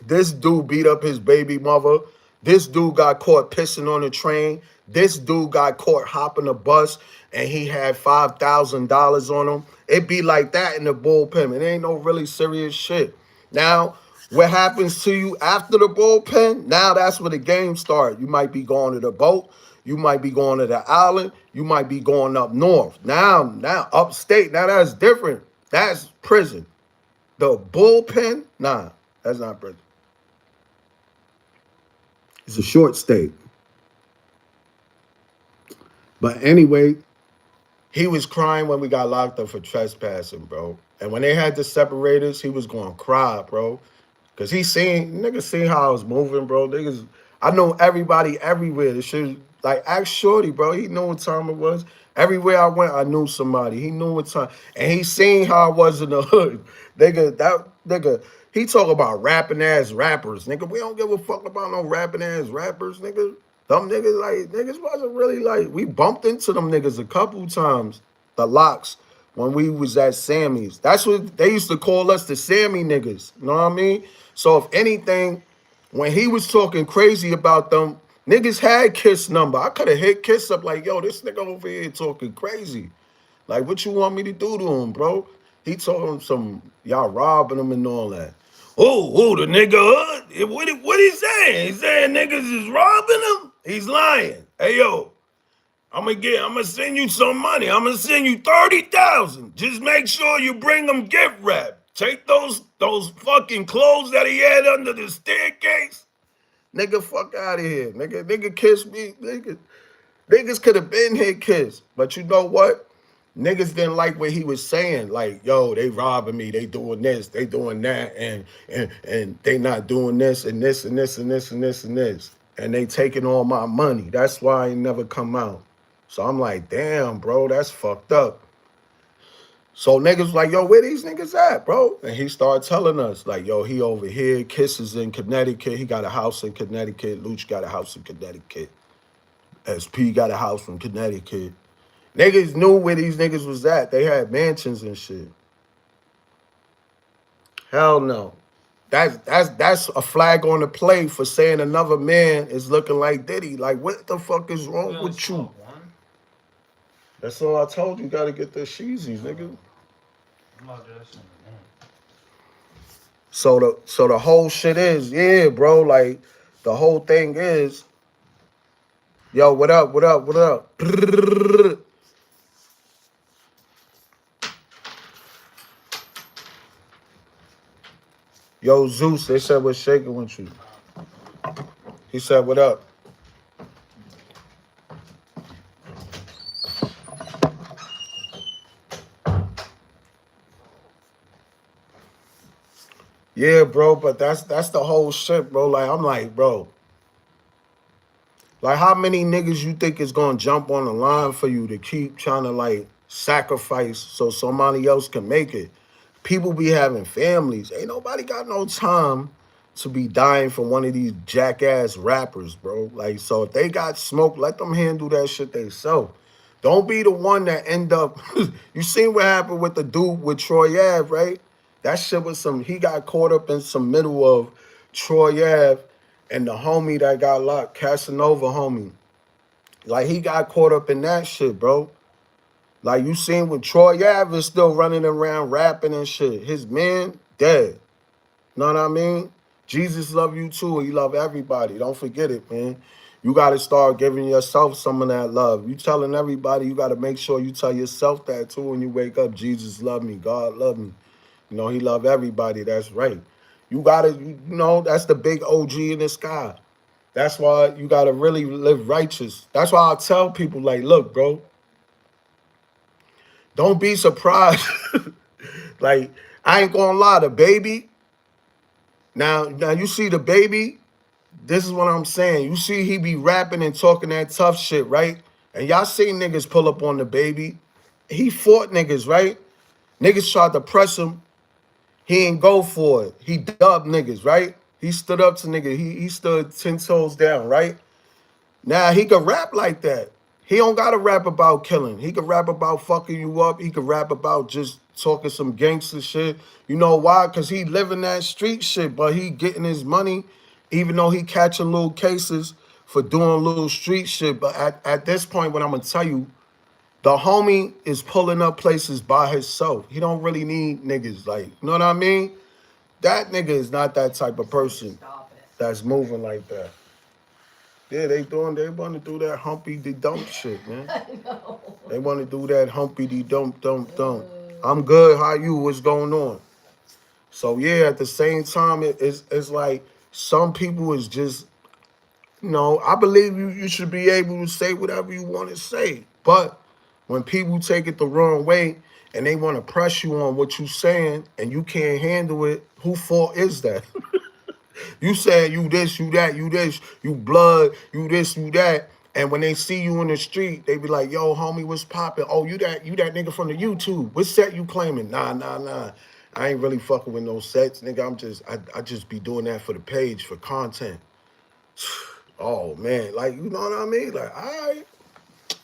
This dude beat up his baby mother. This dude got caught pissing on the train. This dude got caught hopping a bus and he had $5,000 on him. It be like that in the bullpen. It ain't no really serious shit. Now, what happens to you after the bullpen? Now that's where the game starts. You might be going to the boat. You might be going to the island. You might be going up north. Now upstate. Now that's different. That's prison. The bullpen? Nah, that's not prison. It's a short stay. But anyway, he was crying when we got locked up for trespassing, bro. And when they had to separate us, he was going to cry, bro. Because niggas seen how I was moving, bro. Niggas, I know everybody everywhere. This shit, like, ask Shorty, bro. He knew what time it was. Everywhere I went, I knew somebody. He knew what time. And he seen how I was in the hood. Nigga, He talk about rapping ass rappers, nigga. We don't give a fuck about no rapping ass rappers, nigga. Them niggas like niggas wasn't really like we bumped into them niggas a couple times. The locks when we was at Sammy's. That's what they used to call us the Sammy niggas. You know what I mean? So if anything, when he was talking crazy about them, niggas had Kiss number. I could have hit Kiss up like, yo, this nigga over here talking crazy. Like, what you want me to do to him, bro? He told him some, y'all robbing him and all that. Oh, the nigga, what he saying? He saying niggas is robbing him? He's lying. Hey, yo, I'm gonna send you some money. I'm gonna send you 30,000. Just make sure you bring them gift wrap. Take those fucking clothes that he had under the staircase. Nigga, fuck out of here. Nigga kiss me. Niggas could have been here kiss. But you know what? Niggas didn't like what he was saying. Like, yo, they robbing me. They doing this. They doing that. And they not doing this and this and this and this and this and this. And they taking all my money. That's why I ain't never come out. So I'm like, damn, bro, that's fucked up. So niggas like, yo, where these niggas at, bro? And he started telling us, like, yo, he over here. Kiss is in Connecticut. He got a house in Connecticut. Louch got a house in Connecticut. SP got a house from Connecticut. Niggas knew where these niggas was at. They had mansions and shit. Hell no. That's a flag on the play for saying another man is looking like Diddy. Like, what the fuck is wrong with you? That's all I told you. You gotta get the Sheezys, nigga. So the whole shit is, yeah, bro. Like, the whole thing is, yo, what up? Yo, Zeus, they said what's shaking with you. He said, what up? Yeah, bro, but that's the whole shit, bro. Like, I'm like, bro. Like, how many niggas you think is gonna jump on the line for you to keep trying to, like, sacrifice so somebody else can make it? People be having families. Ain't nobody got no time to be dying for one of these jackass rappers, bro. Like, so if they got smoke, let them handle that shit themselves. Don't be the one that end up. You seen what happened with the dude with Troy Ave, right? That shit was he got caught up in some middle of Troy Ave and the homie that got locked, Casanova homie. Like, he got caught up in that shit, bro. Like, you seen with Troy Ave is still running around rapping and shit. His man, dead. Know what I mean? Jesus love you too. He love everybody. Don't forget it, man. You got to start giving yourself some of that love. You telling everybody, you got to make sure you tell yourself that too when you wake up. Jesus love me. God love me. You know, he love everybody. That's right. You got to, you know, that's the big OG in the sky. That's why you got to really live righteous. That's why I tell people, like, look, bro, don't be surprised. Like, I ain't gonna lie, the baby. Now you see the baby. This is what I'm saying. You see he be rapping and talking that tough shit, right? And y'all see niggas pull up on the baby. He fought niggas, right? Niggas tried to press him. He ain't go for it. He dubbed niggas, right? He stood up to niggas. He stood 10 toes down, right? Now he could rap like that. He don't gotta rap about killing. He could rap about fucking you up. He could rap about just talking some gangster shit. You know why? Cause he living that street shit, but he getting his money, even though he catching little cases for doing little street shit. But at this point, what I'm gonna tell you, the homie is pulling up places by himself. He don't really need niggas. Like, you know what I mean? That nigga is not that type of person that's moving like that. Yeah, they want to do that humpy de dump shit, man. I know. They want to do that humpy de dump. I'm good. How you? What's going on? So yeah, at the same time, it's like some people is just, you know, I believe you should be able to say whatever you want to say. But when people take it the wrong way and they want to press you on what you saying and you can't handle it, who fault is that? You saying you this, you that, you this, you blood, you this, you that. And when they see you in the street, they be like, yo, homie, what's poppin'? Oh, you that nigga from the YouTube. What set you claiming? Nah. I ain't really fucking with no sets, nigga. I just be doing that for the page, for content. Oh man, like you know what I mean? Like, all right,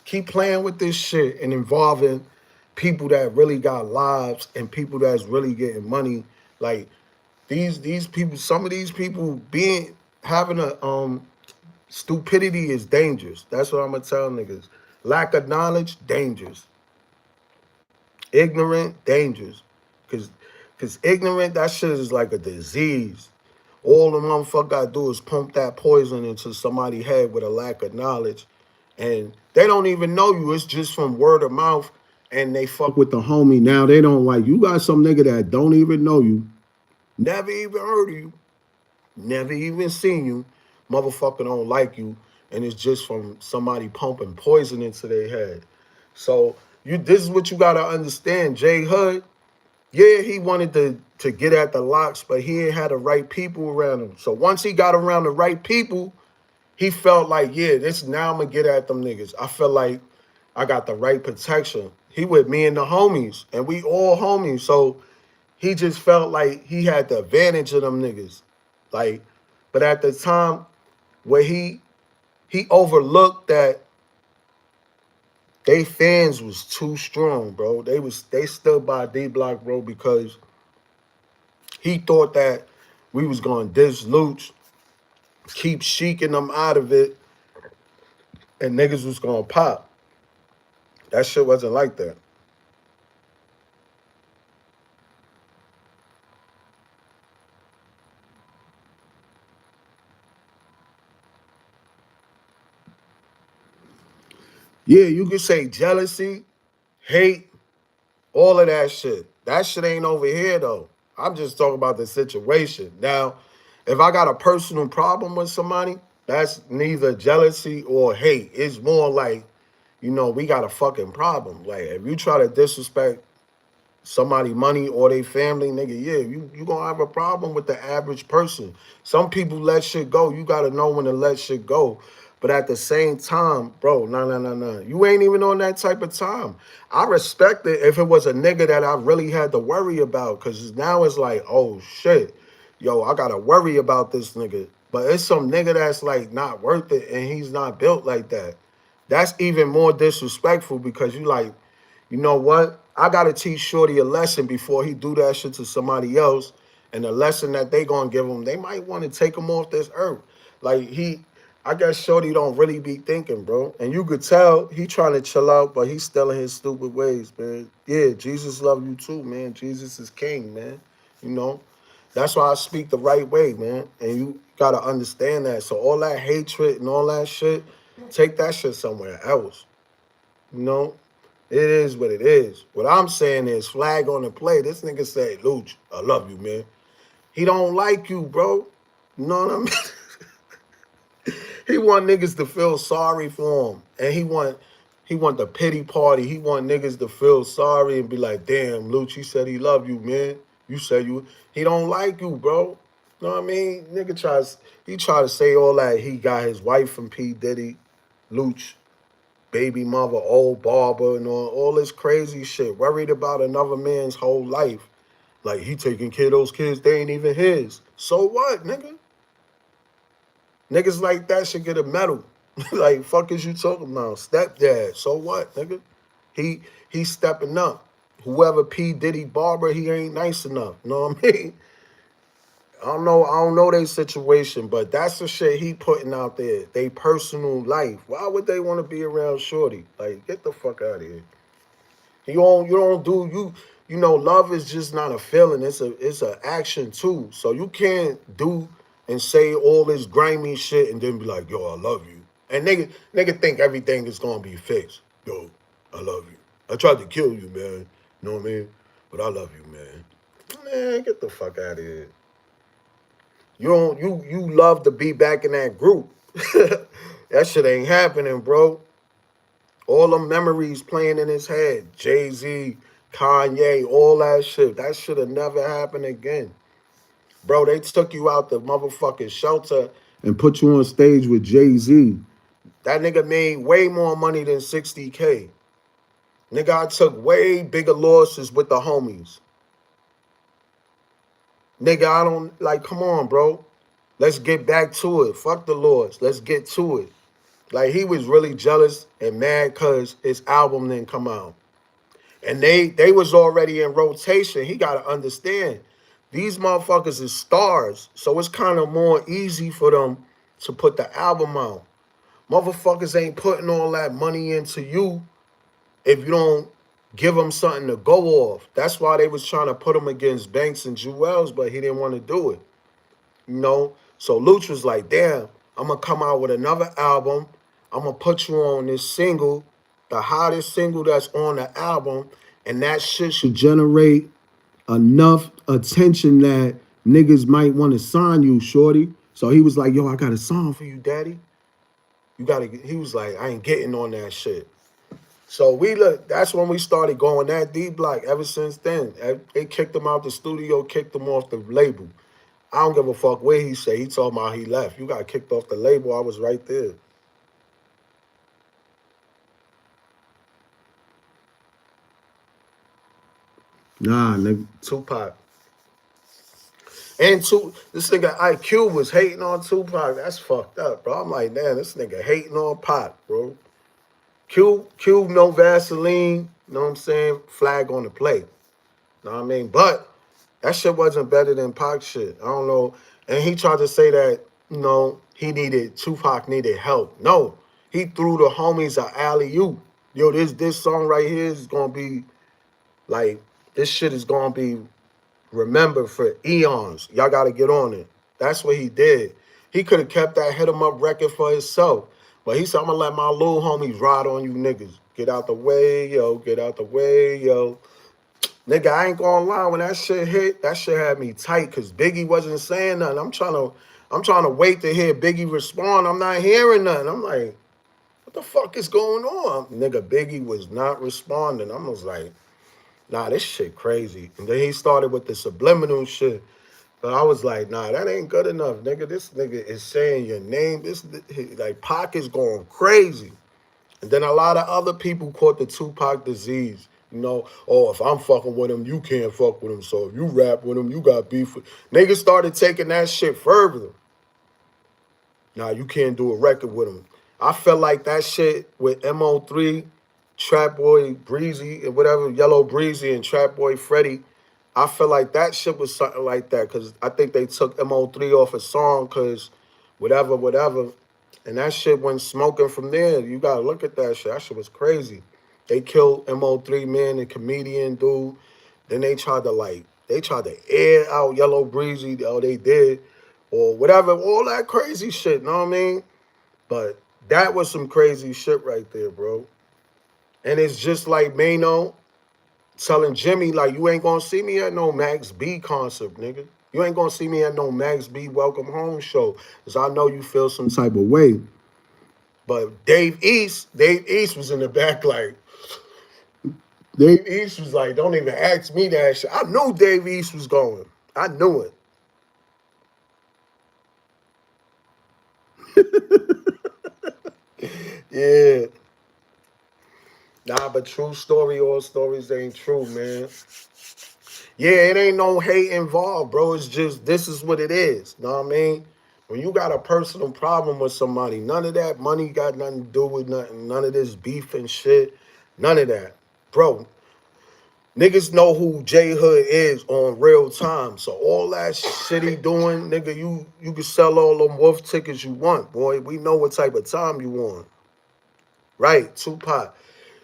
keep playing with this shit and involving people that really got lives and people that's really getting money. Like these people, some of these people being having a stupidity is dangerous. That's what I'm gonna tell niggas. Lack of knowledge, dangerous. Ignorant, dangerous. Cause ignorant, that shit is like a disease. All the motherfucker gotta do is pump that poison into somebody's head with a lack of knowledge. And they don't even know you. It's just from word of mouth. And they fuck with the homie. Now they don't like you. Got some nigga that don't even know you, never even heard of you, never even seen you. Motherfucker don't like you. And it's just from somebody pumping poison into their head. So this is what you gotta understand. J Hood, yeah, he wanted to get at the locks, but he ain't had the right people around him. So once he got around the right people, he felt like, yeah, this now I'm gonna get at them niggas. I feel like I got the right protection. He with me and the homies, and we all homies. So he just felt like he had the advantage of them niggas. Like, but at the time where he overlooked that they fans was too strong, bro. They stood by D Block, bro, because he thought that we was gonna diss Louch, keep Sheeking them out of it, and niggas was gonna pop. That shit wasn't like that. Yeah, you could say jealousy, hate, all of that shit. That shit ain't over here though. I'm just talking about the situation. Now, if I got a personal problem with somebody, that's neither jealousy or hate. It's more like, we got a fucking problem. Like, if you try to disrespect somebody money or they family, nigga, yeah, you gonna have a problem with the average person. Some people let shit go. You gotta know when to let shit go. But at the same time, bro, no. You ain't even on that type of time. I respect it if it was a nigga that I really had to worry about. Cause now it's like, oh shit. Yo, I gotta worry about this nigga. But it's some nigga that's like not worth it and he's not built like that. That's even more disrespectful because you like, you know what? I gotta teach Shorty a lesson before he do that shit to somebody else. And the lesson that they gonna give him, they might want to take him off this earth. Like I guess Shorty don't really be thinking, bro. And you could tell he trying to chill out, but he's still in his stupid ways, man. Yeah, Jesus love you too, man. Jesus is king, man. You know, that's why I speak the right way, man. And you gotta understand that. So all that hatred and all that shit, take that shit somewhere else. You know, it is what it is. What I'm saying is flag on the play. This nigga say, Louch, I love you, man. He don't like you, bro. You know what I mean? He want niggas to feel sorry for him. And he want the pity party. He want niggas to feel sorry and be like, damn, Louch, he said he love you, man. You said he don't like you, bro. You know what I mean? He try to say all that. He got his wife from P. Diddy, Louch, baby mother, old barber, and all this crazy shit. Worried about another man's whole life. Like, he taking care of those kids, they ain't even his. So what, nigga? Niggas like that should get a medal. Like, fuck is you talking about? Stepdad, so what, nigga? He stepping up. Whoever P. Diddy barber, he ain't nice enough. You know what I mean? I don't know their situation, but that's the shit he putting out there. They personal life. Why would they want to be around Shorty? Like, get the fuck out of here. Love is just not a feeling. It's a action too. So you can't do and say all this grimy shit and then be like, yo, I love you. And nigga think everything is gonna be fixed. Yo, I love you. I tried to kill you, man. You know what I mean? But I love you, man. Man, get the fuck out of here. You love to be back in that group. That shit ain't happening, bro. All them memories playing in his head. Jay-Z, Kanye, all that shit. That should have never happened again. Bro, they took you out the motherfucking shelter and put you on stage with Jay-Z. That nigga made way more money than 60K. Nigga, I took way bigger losses with the homies. Nigga, I don't, like, come on, bro. Let's get back to it. Fuck the Lords. Let's get to it. Like, he was really jealous and mad because his album didn't come out. And they was already in rotation. He got to understand, these motherfuckers is stars. So it's kind of more easy for them to put the album out. Motherfuckers ain't putting all that money into you if you don't give them something to go off. That's why they was trying to put him against Banks and Jewels, but he didn't want to do it. You know? So Louch was like, damn, I'm going to come out with another album. I'm going to put you on this single, the hottest single that's on the album, and that shit should generate enough attention that niggas might want to sign you, shorty. So he was like, yo, I got a song for you, daddy. You got to, he was like, I ain't getting on that shit. So that's when we started going that D Block. Ever since then, they kicked him out the studio, kicked him off the label. I don't give a fuck where he say. He told me he left. You got kicked off the label. I was right there. Nah, nigga, Tupac. And this nigga IQ was hating on Tupac. That's fucked up, bro. I'm like, man, this nigga hating on Pac, bro. Q, no Vaseline, you know what I'm saying? Flag on the plate. You know what I mean? But that shit wasn't better than Pac shit. I don't know. And he tried to say that, Tupac needed help. No. He threw the homies an alley-oop. Yo, this song right here is gonna be like, this shit is gonna be remembered for eons. Y'all gotta get on it. That's what he did. He could have kept that hit 'em up record for himself. But he said, I'm gonna let my little homies ride on you niggas. Get out the way, yo. Get out the way, yo. Nigga, I ain't gonna lie, when that shit hit, that shit had me tight because Biggie wasn't saying nothing. I'm trying to wait to hear Biggie respond. I'm not hearing nothing. I'm like, what the fuck is going on? Nigga, Biggie was not responding. I was like, nah, this shit crazy. And then he started with the subliminal shit. But I was like, nah, that ain't good enough, nigga. This nigga is saying your name. Like, Pac is going crazy. And then a lot of other people caught the Tupac disease. Oh, if I'm fucking with him, you can't fuck with him. So if you rap with him, you got beef with. Niggas started taking that shit further. Nah, you can't do a record with him. I felt like that shit with MO3, Trap Boy Breezy, and whatever, Yellow Breezy and Trap Boy Freddy. I feel like that shit was something like that because I think they took MO3 off a song because whatever. And that shit went smoking from there. You gotta look at that shit. That shit was crazy. They killed MO3 man, the comedian dude. Then they tried to air out Yellow Breezy. Oh, they did. Or whatever, all that crazy shit, know what I mean? But that was some crazy shit right there, bro. And it's just like Mano telling Jimmy, like, you ain't gonna see me at no Max B concert, nigga. You ain't gonna see me at no Max B Welcome Home show. Because I know you feel some type of way. But Dave East was in the back like, Dave East was like, don't even ask me that shit. I knew Dave East was going. I knew it. Yeah. Nah, but true story, all stories ain't true, man. Yeah, it ain't no hate involved, bro. It's just, this is what it is. Know what I mean? When you got a personal problem with somebody, none of that money got nothing to do with nothing. None of this beef and shit. None of that. Bro, niggas know who J Hood is on real time. So all that shit he doing, nigga, you can sell all them wolf tickets you want, boy. We know what type of time you want. Right, Tupac.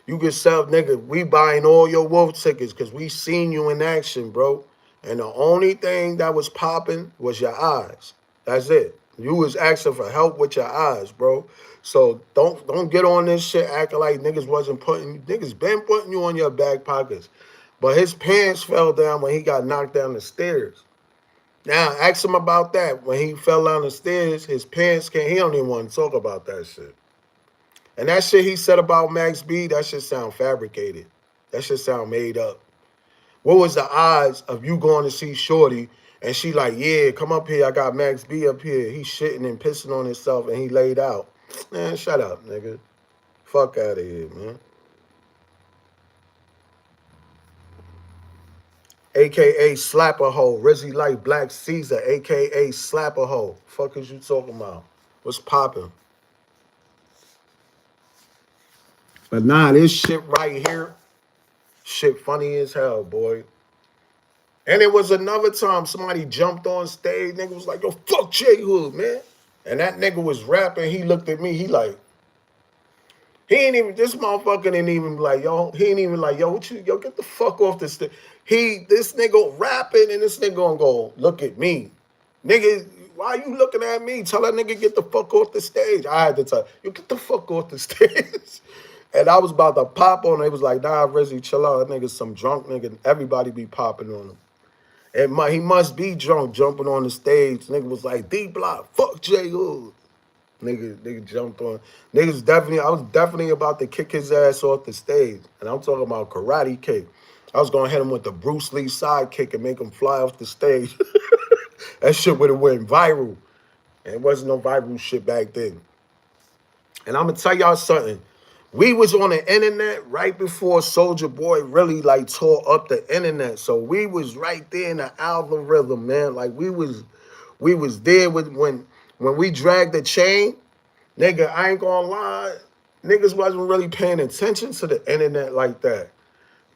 You can sell, nigga, we buying all your wolf tickets because we seen you in action, bro. And the only thing that was popping was your eyes. That's it. You was asking for help with your eyes, bro. So don't get on this shit acting like niggas been putting you on your back pockets. But his pants fell down when he got knocked down the stairs. Now, ask him about that. When he fell down the stairs, his pants he don't even want to talk about that shit. And that shit he said about Max B, that shit sound fabricated. That shit sound made up. What was the odds of you going to see Shorty and she like, yeah, come up here, I got Max B up here. He shitting and pissing on himself and he laid out. Man, shut up, nigga. Fuck out of here, man. A.K.A. Slapper Hole. Rizzy like Black Caesar, A.K.A. Slapper Hole. Fuck is you talking about? What's popping? But nah, this shit right here, shit funny as hell, boy. And it was another time somebody jumped on stage. Nigga was like, yo, fuck J Hood, man. And that nigga was rapping. He looked at me. He like, he ain't even, this motherfucker didn't even like, yo, he ain't even like, yo, what you, yo, get the fuck off the stage. This nigga rapping and this nigga gonna go, look at me. Nigga, why you looking at me? Tell that nigga get the fuck off the stage. I had to tell you, get the fuck off the stage. And I was about to pop on him. It was like, nah, Rizzy, chill out. That nigga's some drunk nigga. Everybody be popping on him. He must be drunk jumping on the stage. Nigga was like, D Block, fuck J Hood. Nigga jumped on. I was definitely about to kick his ass off the stage. And I'm talking about karate kick. I was gonna hit him with the Bruce Lee side kick and make him fly off the stage. That shit would have went viral. And it wasn't no viral shit back then. And I'm gonna tell y'all something. We was on the internet right before Soulja Boy really like tore up the internet. So we was right there in the algorithm, man. Like we was there with when we dragged the chain, nigga, I ain't gonna lie. Niggas wasn't really paying attention to the internet like that.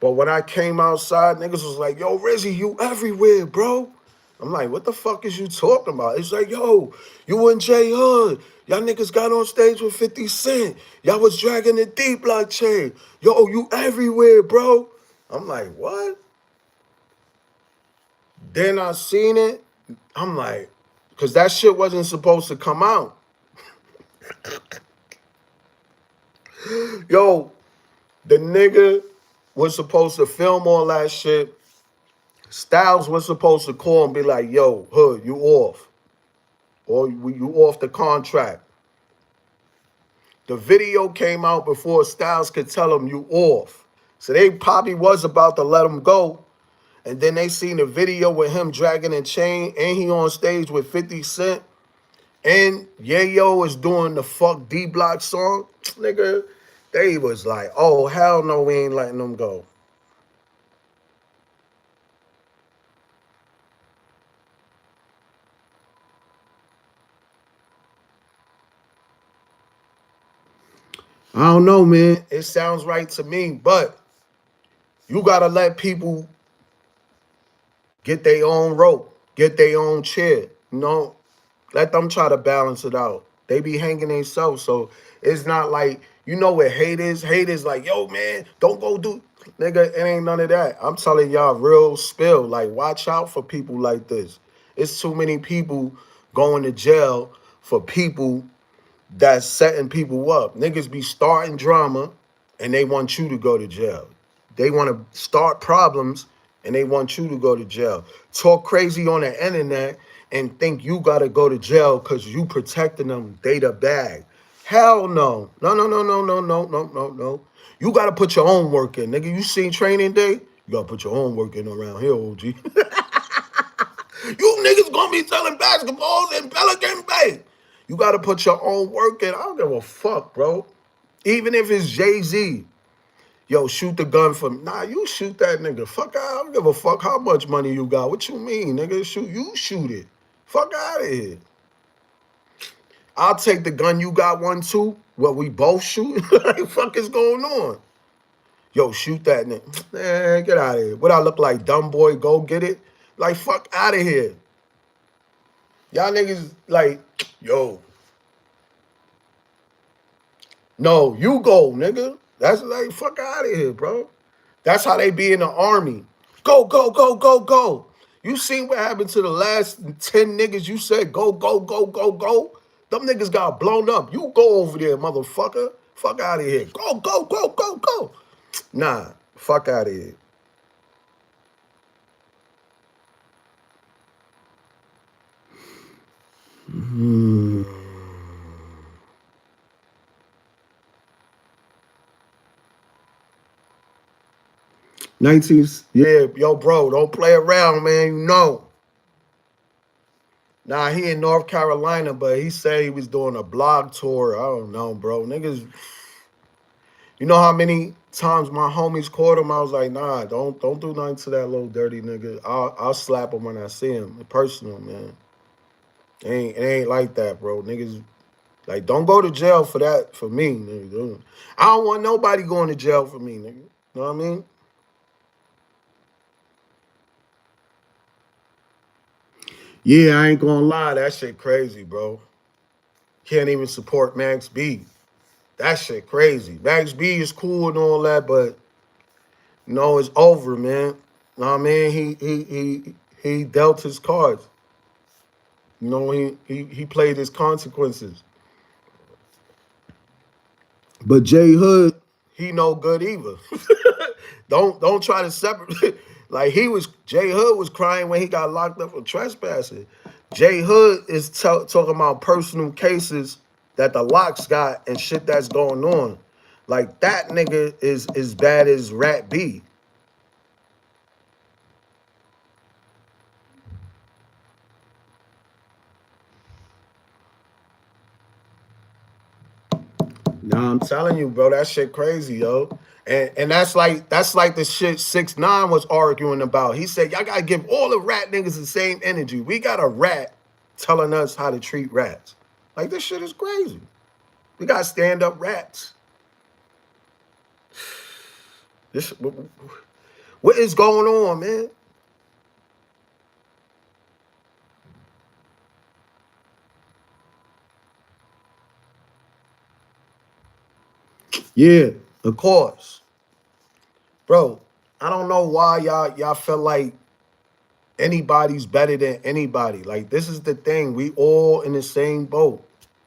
But when I came outside, niggas was like, yo, Rizzy, you everywhere, bro. I'm like, what the fuck is you talking about? It's like, yo, you and J Hood. Y'all niggas got on stage with 50 Cent. Y'all was dragging the D Block chain. Yo, you everywhere, bro. I'm like, what? Then I seen it. I'm like, because that shit wasn't supposed to come out. Yo, the nigga was supposed to film all that shit. Styles was supposed to call and be like, yo, Hood, you off. Or you off the contract. The video came out before Styles could tell him you off. So they probably was about to let him go. And then they seen the video with him dragging a chain and he on stage with 50 Cent. And Yayo is doing the fuck D Block song. Nigga, they was like, oh, hell no, we ain't letting them go. I don't know, man. It sounds right to me, but you gotta let people get their own rope, get their own chair. You know, let them try to balance it out. They be hanging themselves, so it's not like, you know what hate is? Hate is like, yo, man, don't go do. Nigga, it ain't none of that. I'm telling y'all real spill. Like, watch out for people like this. It's too many people going to jail for people that's setting people up. Niggas be starting drama and they want you to go to jail. They want to start problems and they want you to go to jail. Talk crazy on the internet and think you got to go to jail because you protecting them. They the bag. Hell no. No, no, no, no, no, no, no, no, no. You got to put your own work in. Nigga, you seen Training Day? You got to put your own work in around here, OG. You niggas gonna be selling basketballs in Pelican Bay. You gotta put your own work in. I don't give a fuck, bro. Even if it's Jay-Z. Yo, shoot the gun for me. Nah, you shoot that nigga. Fuck, I don't give a fuck how much money you got. What you mean, nigga? You shoot it. Fuck out of here. I'll take the gun you got one too. What, we both shoot? What the fuck is going on? Yo, shoot that nigga. Man, get out of here. What I look like, dumb boy, go get it? Like, fuck out of here. Y'all niggas like, yo. No, you go, nigga. That's like, fuck out of here, bro. That's how they be in the army. Go, go, go, go, go. You seen what happened to the last 10 niggas you said go, go, go, go, go? Them niggas got blown up. You go over there, motherfucker. Fuck out of here. Go, go, go, go, go. Nah, fuck out of here. Hmm. 19th, yeah, yo, bro, don't play around, man. You know. Nah, he in North Carolina, but he said he was doing a blog tour. I don't know, bro. Niggas, You know how many times my homies caught him? I was like, nah, don't do nothing to that little dirty nigga. I'll slap him when I see him. Personal, man. It ain't like that, bro. Niggas like don't go to jail for that for me, nigga. I don't want nobody going to jail for me, nigga. You know what I mean? Yeah, I ain't gonna lie, that shit crazy, bro. Can't even support Max B. That shit crazy. Max B is cool and all that, but no, it's over, man. Know what I mean? He dealt his cards. You know, he played his consequences. But Jay Hood, he no good either. Don't try to separate. Like Jay Hood was crying when he got locked up for trespassing. Jay Hood is talking about personal cases that the locks got and shit that's going on. Like that nigga is as bad as Rat B. Nah, I'm telling you, bro, that shit crazy, yo. And that's like the shit 6ix9ine was arguing about. He said, y'all gotta give all the rat niggas the same energy. We got a rat telling us how to treat rats. Like this shit is crazy. We got stand-up rats. This what is going on, man? Yeah, of course. Bro, I don't know why y'all feel like anybody's better than anybody. Like this is the thing. We all in the same boat.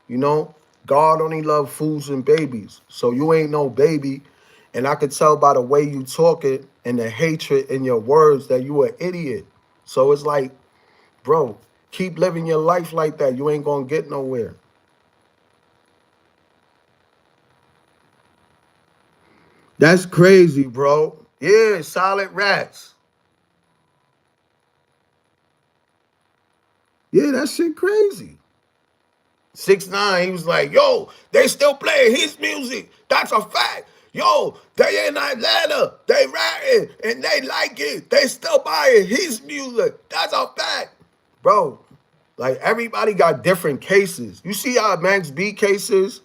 You know? God only love fools and babies. So you ain't no baby. And I could tell by the way you talk it and the hatred in your words that you an idiot. So it's like, bro, keep living your life like that. You ain't gonna get nowhere. That's crazy, bro. Yeah, solid rats. Yeah, that shit crazy. 6ix9ine, he was like, yo, they still playing his music. That's a fact. Yo, they in Atlanta. They ratting and they like it. They still buying his music. That's a fact. Bro, like everybody got different cases. You see how Max B cases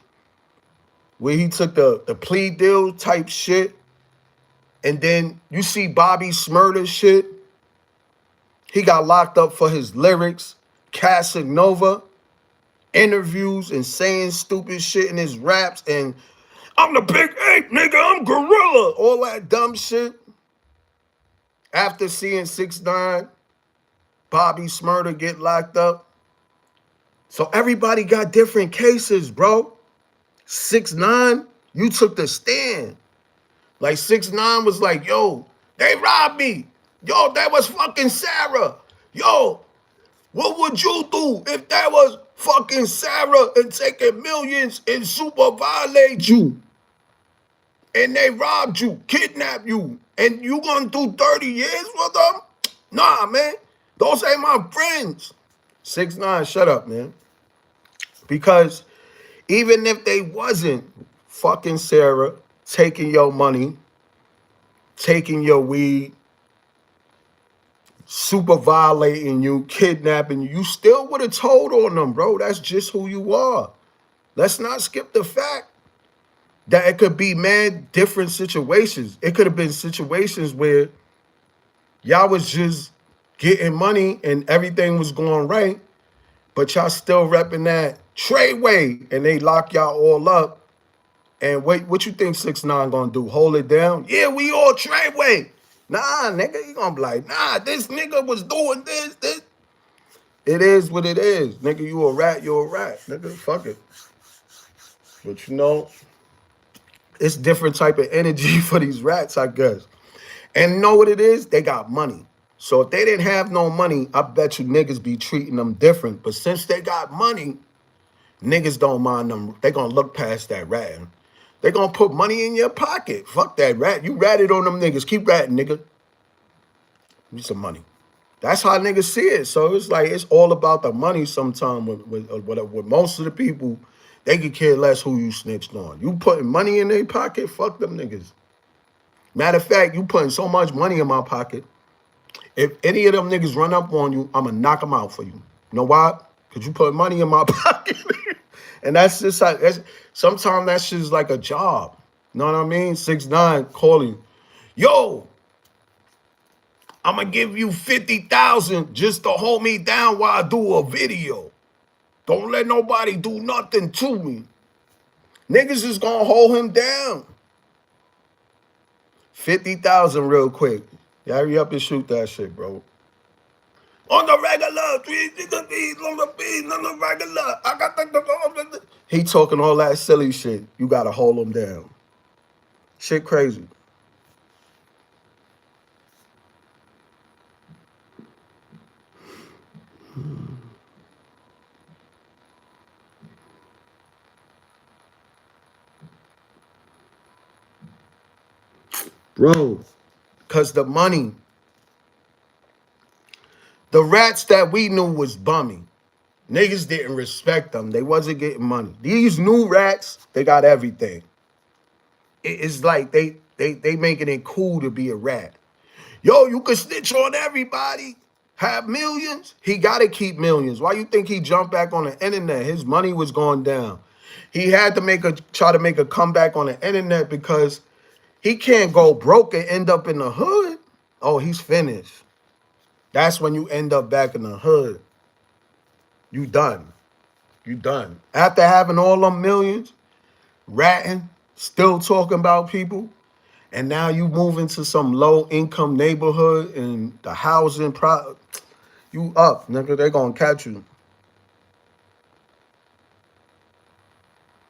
where he took the plea deal type shit. And then you see Bobby Smurder shit. He got locked up for his lyrics. Casanova. Interviews and saying stupid shit in his raps and I'm the big eight, nigga, I'm gorilla. All that dumb shit. After seeing 6ix9ine, Bobby Smurder get locked up. So everybody got different cases, bro. 6ix9ine, you took the stand. Like 6ix9ine was like, yo, they robbed me. Yo, that was fucking Sarah. Yo, what would you do if that was fucking Sarah and taking millions and super violate you? And they robbed you, kidnapped you, and you gonna do 30 years for them? Nah, man. Those ain't my friends. 6ix9ine, shut up, man. Because even if they wasn't fucking Sarah, taking your money, taking your weed, super violating you, kidnapping you, you still would have told on them, bro. That's just who you are. Let's not skip the fact that it could be mad different situations. It could have been situations where y'all was just getting money and everything was going right, but y'all still repping that Treyway and they lock y'all all up. And wait, what you think 6ix9ine gonna do? Hold it down? Yeah, we all Treyway. Nah, nigga, you gonna be like, nah, this nigga was doing this. It is what it is. Nigga, you a rat, you a rat. Nigga, fuck it. But you know, it's different type of energy for these rats, I guess. And know what it is? They got money. So if they didn't have no money, I bet you niggas be treating them different. But since they got money, niggas don't mind them. They gonna look past that ratting. They gonna put money in your pocket. Fuck that rat. You ratted on them niggas. Keep ratting, nigga. Need some money. That's how niggas see it. So it's like it's all about the money sometimes with most of the people They could care less who you snitched on. You putting money in their pocket, fuck them niggas. Matter of fact, you putting so much money in my pocket. If any of them niggas run up on you, I'ma knock them out for you. You know why? Because you put money in my pocket. And that's just like, sometimes that shit's like a job. You know what I mean? 6ix9ine calling, yo, I'ma give you 50,000 just to hold me down while I do a video. Don't let nobody do nothing to me. Niggas is gonna hold him down. 50,000 real quick. You hurry up and shoot that shit, bro. On the regular, 3 beats on the beat, on the regular. I got the. He talking all that silly shit. You gotta hold him down. Shit crazy. Bro, cause the money. The rats that we knew was bumming. Niggas didn't respect them. They wasn't getting money. These new rats, they got everything. It's like they making it cool to be a rat. Yo, you can snitch on everybody. Have millions. He got to keep millions. Why you think he jumped back on the internet? His money was going down. He had to try to make a comeback on the internet because he can't go broke and end up in the hood. Oh, he's finished. That's when you end up back in the hood. You done. You done. After having all them millions, ratting, still talking about people, and now you move into some low income neighborhood and the housing you up, nigga. They gonna catch you.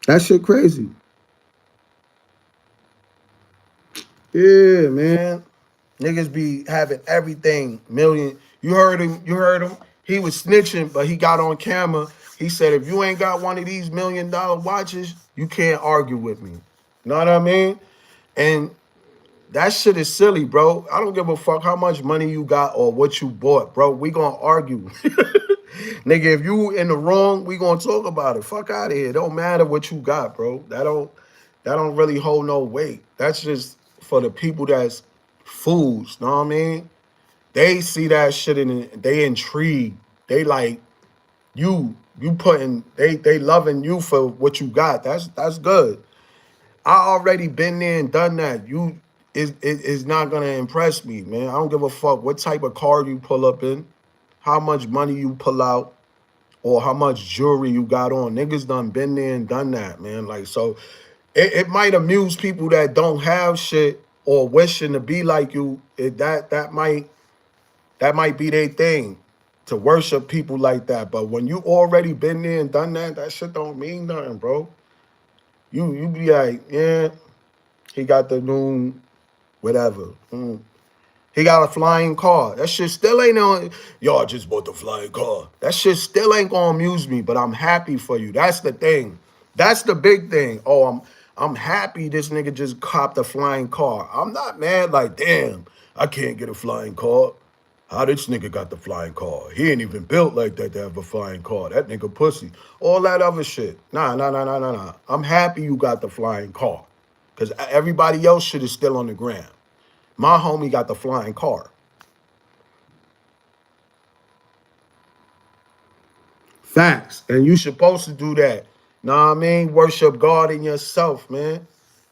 That shit crazy. Yeah, man. Niggas be having everything, million. You heard him. He was snitching, but he got on camera. He said, if you ain't got one of these $1 million watches, you can't argue with me. You know what I mean? And that shit is silly, bro. I don't give a fuck how much money you got or what you bought, bro. We gonna argue. Nigga, if you in the wrong, we gonna talk about it. Fuck out of here. It don't matter what you got, bro. That don't really hold no weight. That's just for the people that's fools, know what I mean? They see that shit and they intrigued. They like you putting they loving you for what you got. That's good. I already been there and done that. You is not gonna impress me, man. I don't give a fuck what type of car you pull up in, how much money you pull out, or how much jewelry you got on. Niggas done been there and done that, man. Like, so it might amuse people that don't have shit or wishing to be like you. That might be their thing to worship people like that. But when you already been there and done that, that shit don't mean nothing, bro. You be like, yeah, he got the new whatever. He got a flying car. That shit still ain't on. Yo, I just bought the flying car. That shit still ain't gonna amuse me, but I'm happy for you. That's the thing. That's the big thing. Oh, I'm happy this nigga just copped a flying car. I'm not mad like, damn, I can't get a flying car. How this nigga got the flying car? He ain't even built like that to have a flying car. That nigga pussy. All that other shit. Nah. I'm happy you got the flying car. Because everybody else shit is still on the ground. My homie got the flying car. Facts. And you supposed to do that. Know what I mean? Worship God in yourself, man.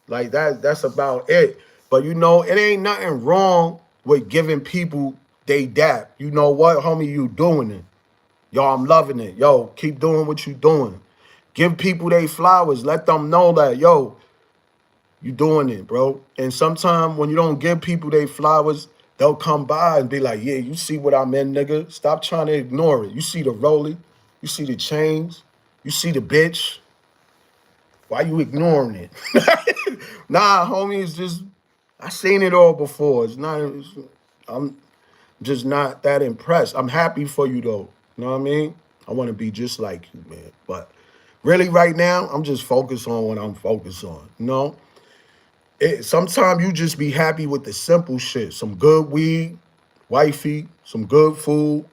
Like that's about it. But you know, it ain't nothing wrong with giving people they dap. You know what, homie, you doing it. Yo, I'm loving it. Yo, keep doing what you doing. Give people they flowers. Let them know that, yo, you doing it, bro. And sometimes when you don't give people they flowers, they'll come by and be like, yeah, you see what I'm in, nigga. Stop trying to ignore it. You see the rollie. You see the chains. You see the bitch. Why you ignoring it? Nah, homie, it's just, I seen it all before. I'm just not that impressed. I'm happy for you, though. You know what I mean? I want to be just like you, man. But really right now, I'm just focused on what I'm focused on, you know? Sometimes you just be happy with the simple shit. Some good weed, wifey, some good food.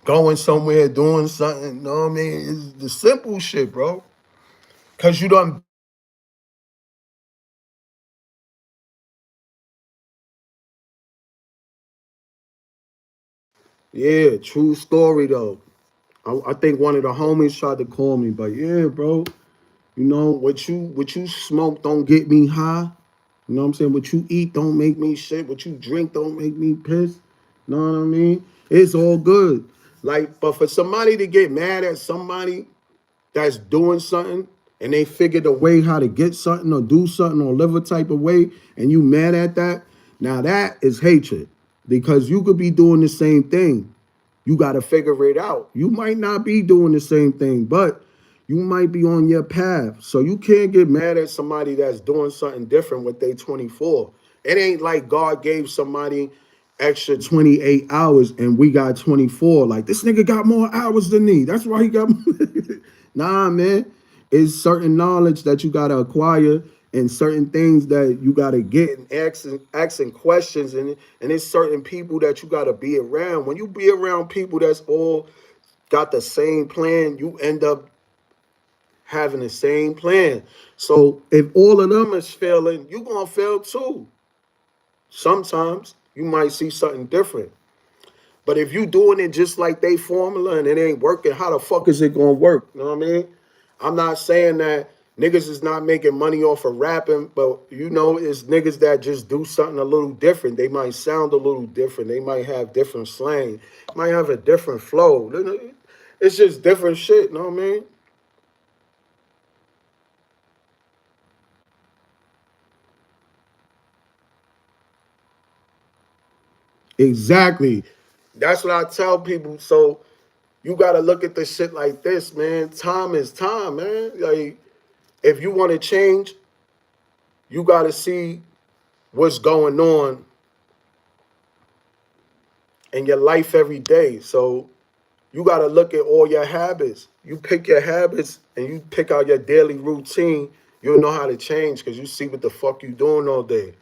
going somewhere, doing something. You know what I mean? It's the simple shit, bro. Cause you done been through it before. Yeah, true story though. I think one of the homies tried to call me, but yeah, bro. You know what you smoke don't get me high. You know what I'm saying? What you eat don't make me shit. What you drink don't make me piss. You know what I mean? It's all good. Like, but for somebody to get mad at somebody that's doing something and they figured a way how to get something or do something or live a type of way and you mad at that, now that is hatred. Because you could be doing the same thing. You got to figure it out. You might not be doing the same thing, but you might be on your path. So you can't get mad at somebody that's doing something different with they 24. It ain't like God gave somebody extra 28 hours and we got 24. Like this nigga got more hours than me. That's why he got Nah, man. It's certain knowledge that you gotta acquire and certain things that you gotta get and asking questions and it's certain people that you gotta be around. When you be around people that's all got the same plan, you end up having the same plan. So if all of them is failing, you gonna fail too. Sometimes you might see something different. But if you doing it just like they formula and it ain't working, how the fuck is it gonna work? You know what I mean? I'm not saying that niggas is not making money off of rapping, but you know, it's niggas that just do something a little different. They might sound a little different. They might have different slang, might have a different flow. It's just different shit, you know what I mean? Exactly. That's what I tell people. So you gotta look at the shit like this, man. Time is time, man. Like if you want to change, you got to see what's going on in your life every day. So you got to look at all your habits. You pick your habits and you pick out your daily routine. You'll know how to change because you see what the fuck you doing all day.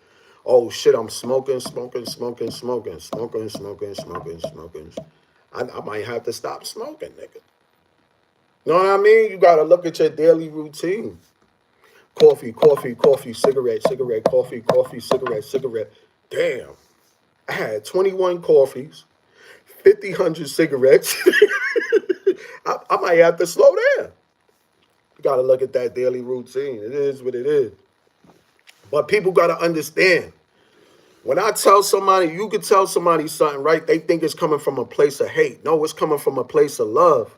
Oh shit, I'm smoking. I might have to stop smoking, nigga. You know what I mean? You got to look at your daily routine. Coffee, cigarette, coffee, cigarette. Damn. I had 21 coffees, 100 cigarettes. I might have to slow down. You got to look at that daily routine. It is what it is. But people got to understand. When I tell somebody, you could tell somebody something, right? They think it's coming from a place of hate. No, it's coming from a place of love.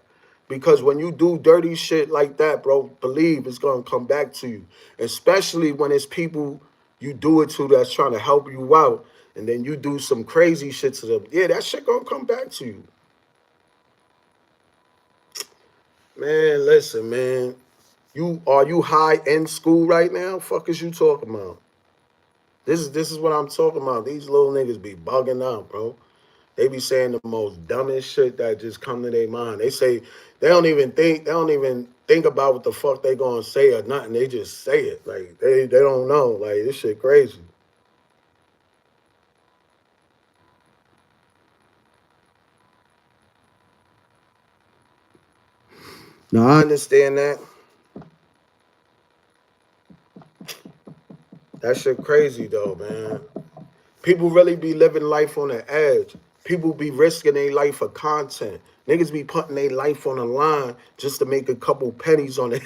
Because when you do dirty shit like that, bro, believe it's going to come back to you. Especially when it's people you do it to that's trying to help you out. And then you do some crazy shit to them. Yeah, that shit going to come back to you. Man, listen, man. You high in school right now? Fuck is you talking about? This is what I'm talking about. These little niggas be bugging out, bro. They be saying the most dumbest shit that just come to their mind. They say they don't even think about what the fuck they gonna say or nothing. They just say it. Like they don't know. Like this shit crazy. Now I understand that. That shit crazy though, man. People really be living life on the edge. People be risking their life for content. Niggas be putting their life on the line just to make a couple pennies on it.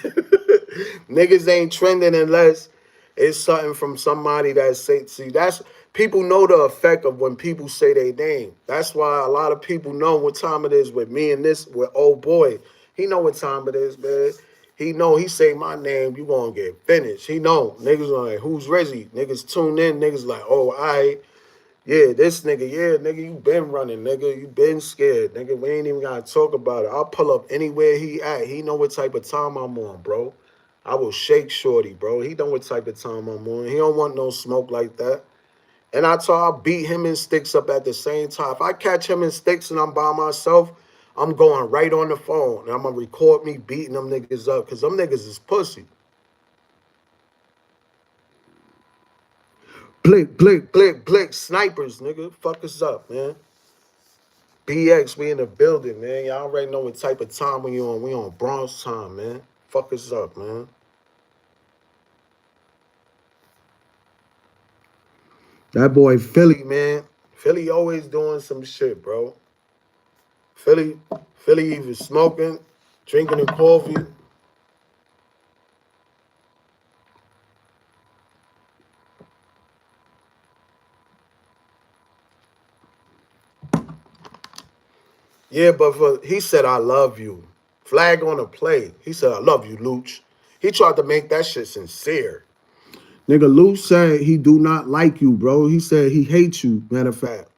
Niggas ain't trending unless it's something from somebody that say, see, that's people know the effect of when people say their name. That's why a lot of people know what time it is with me and this with old boy. He know what time it is, man. He know he say my name, you gonna get finished. He know niggas like who's Rizzy? Niggas tune in, niggas like, oh, yeah, this nigga, yeah, nigga, you been running, nigga, you been scared, nigga. We ain't even gotta talk about it. I'll pull up anywhere he at. He know what type of time I'm on, bro. I will shake shorty, bro. He know what type of time I'm on. He don't want no smoke like that. And I'll beat him and sticks up at the same time. If I catch him in sticks and I'm by myself, I'm going right on the phone. And I'm gonna record me beating them niggas up because them niggas is pussy. Blick, snipers, nigga. Fuck us up, man. BX, we in the building, man. Y'all already know what type of time we on. We on Bronx time, man. Fuck us up, man. That boy Philly, man. Philly always doing some shit, bro. Philly, Philly even smoking, drinking a coffee. Yeah, but he said, I love you. Flag on the play. He said, I love you, Louch. He tried to make that shit sincere. Nigga, Louch said he do not like you, bro. He said he hates you, matter of fact.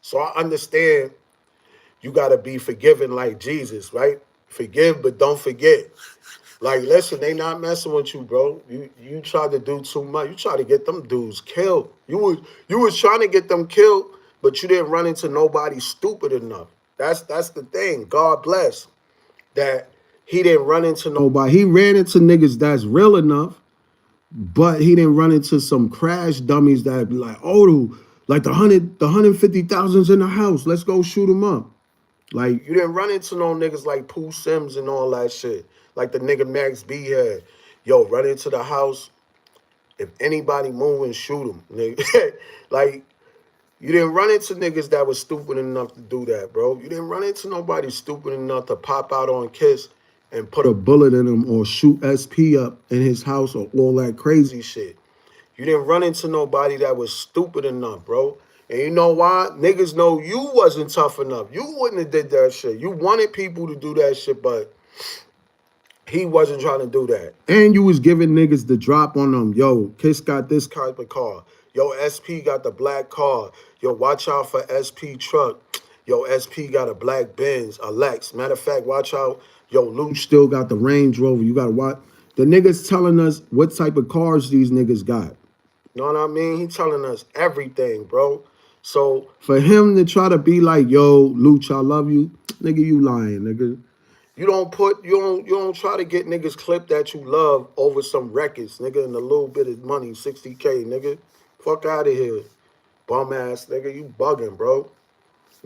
So I understand you got to be forgiving like Jesus, right? Forgive, but don't forget. Like, listen, they not messing with you, bro. You tried to do too much. You tried to get them dudes killed. You was trying to get them killed, but you didn't run into nobody stupid enough. That's the thing. God bless that he didn't run into nobody. He ran into niggas that's real enough, but he didn't run into some crash dummies that be like, oh, like the 150,000's in the house. Let's go shoot them up. Like, you didn't run into no niggas like Pooh Sims and all that shit. Like the nigga Max B had. Yo, run into the house. If anybody moving, shoot them. Nigga. Like, you didn't run into niggas that was stupid enough to do that, bro. You didn't run into nobody stupid enough to pop out on Kiss and put a bullet in him or shoot SP up in his house or all that crazy shit. You didn't run into nobody that was stupid enough, bro. And you know why? Niggas know you wasn't tough enough. You wouldn't have did that shit. You wanted people to do that shit, but he wasn't trying to do that. And you was giving niggas the drop on them. Yo, Kiss got this type of car. Yo, SP got the black car. Yo, watch out for SP truck. Yo, SP got a black Benz, a Lex. Matter of fact, watch out. Yo, Luke still got the Range Rover. You got to watch. The niggas telling us what type of cars these niggas got. You know what I mean? He telling us everything, bro. So for him to try to be like, yo, Luch, I love you, nigga, you lying, nigga. You don't try to get niggas clipped that you love over some records, nigga, and a little bit of money, 60K, nigga. Fuck out of here. Bum ass nigga, you bugging, bro.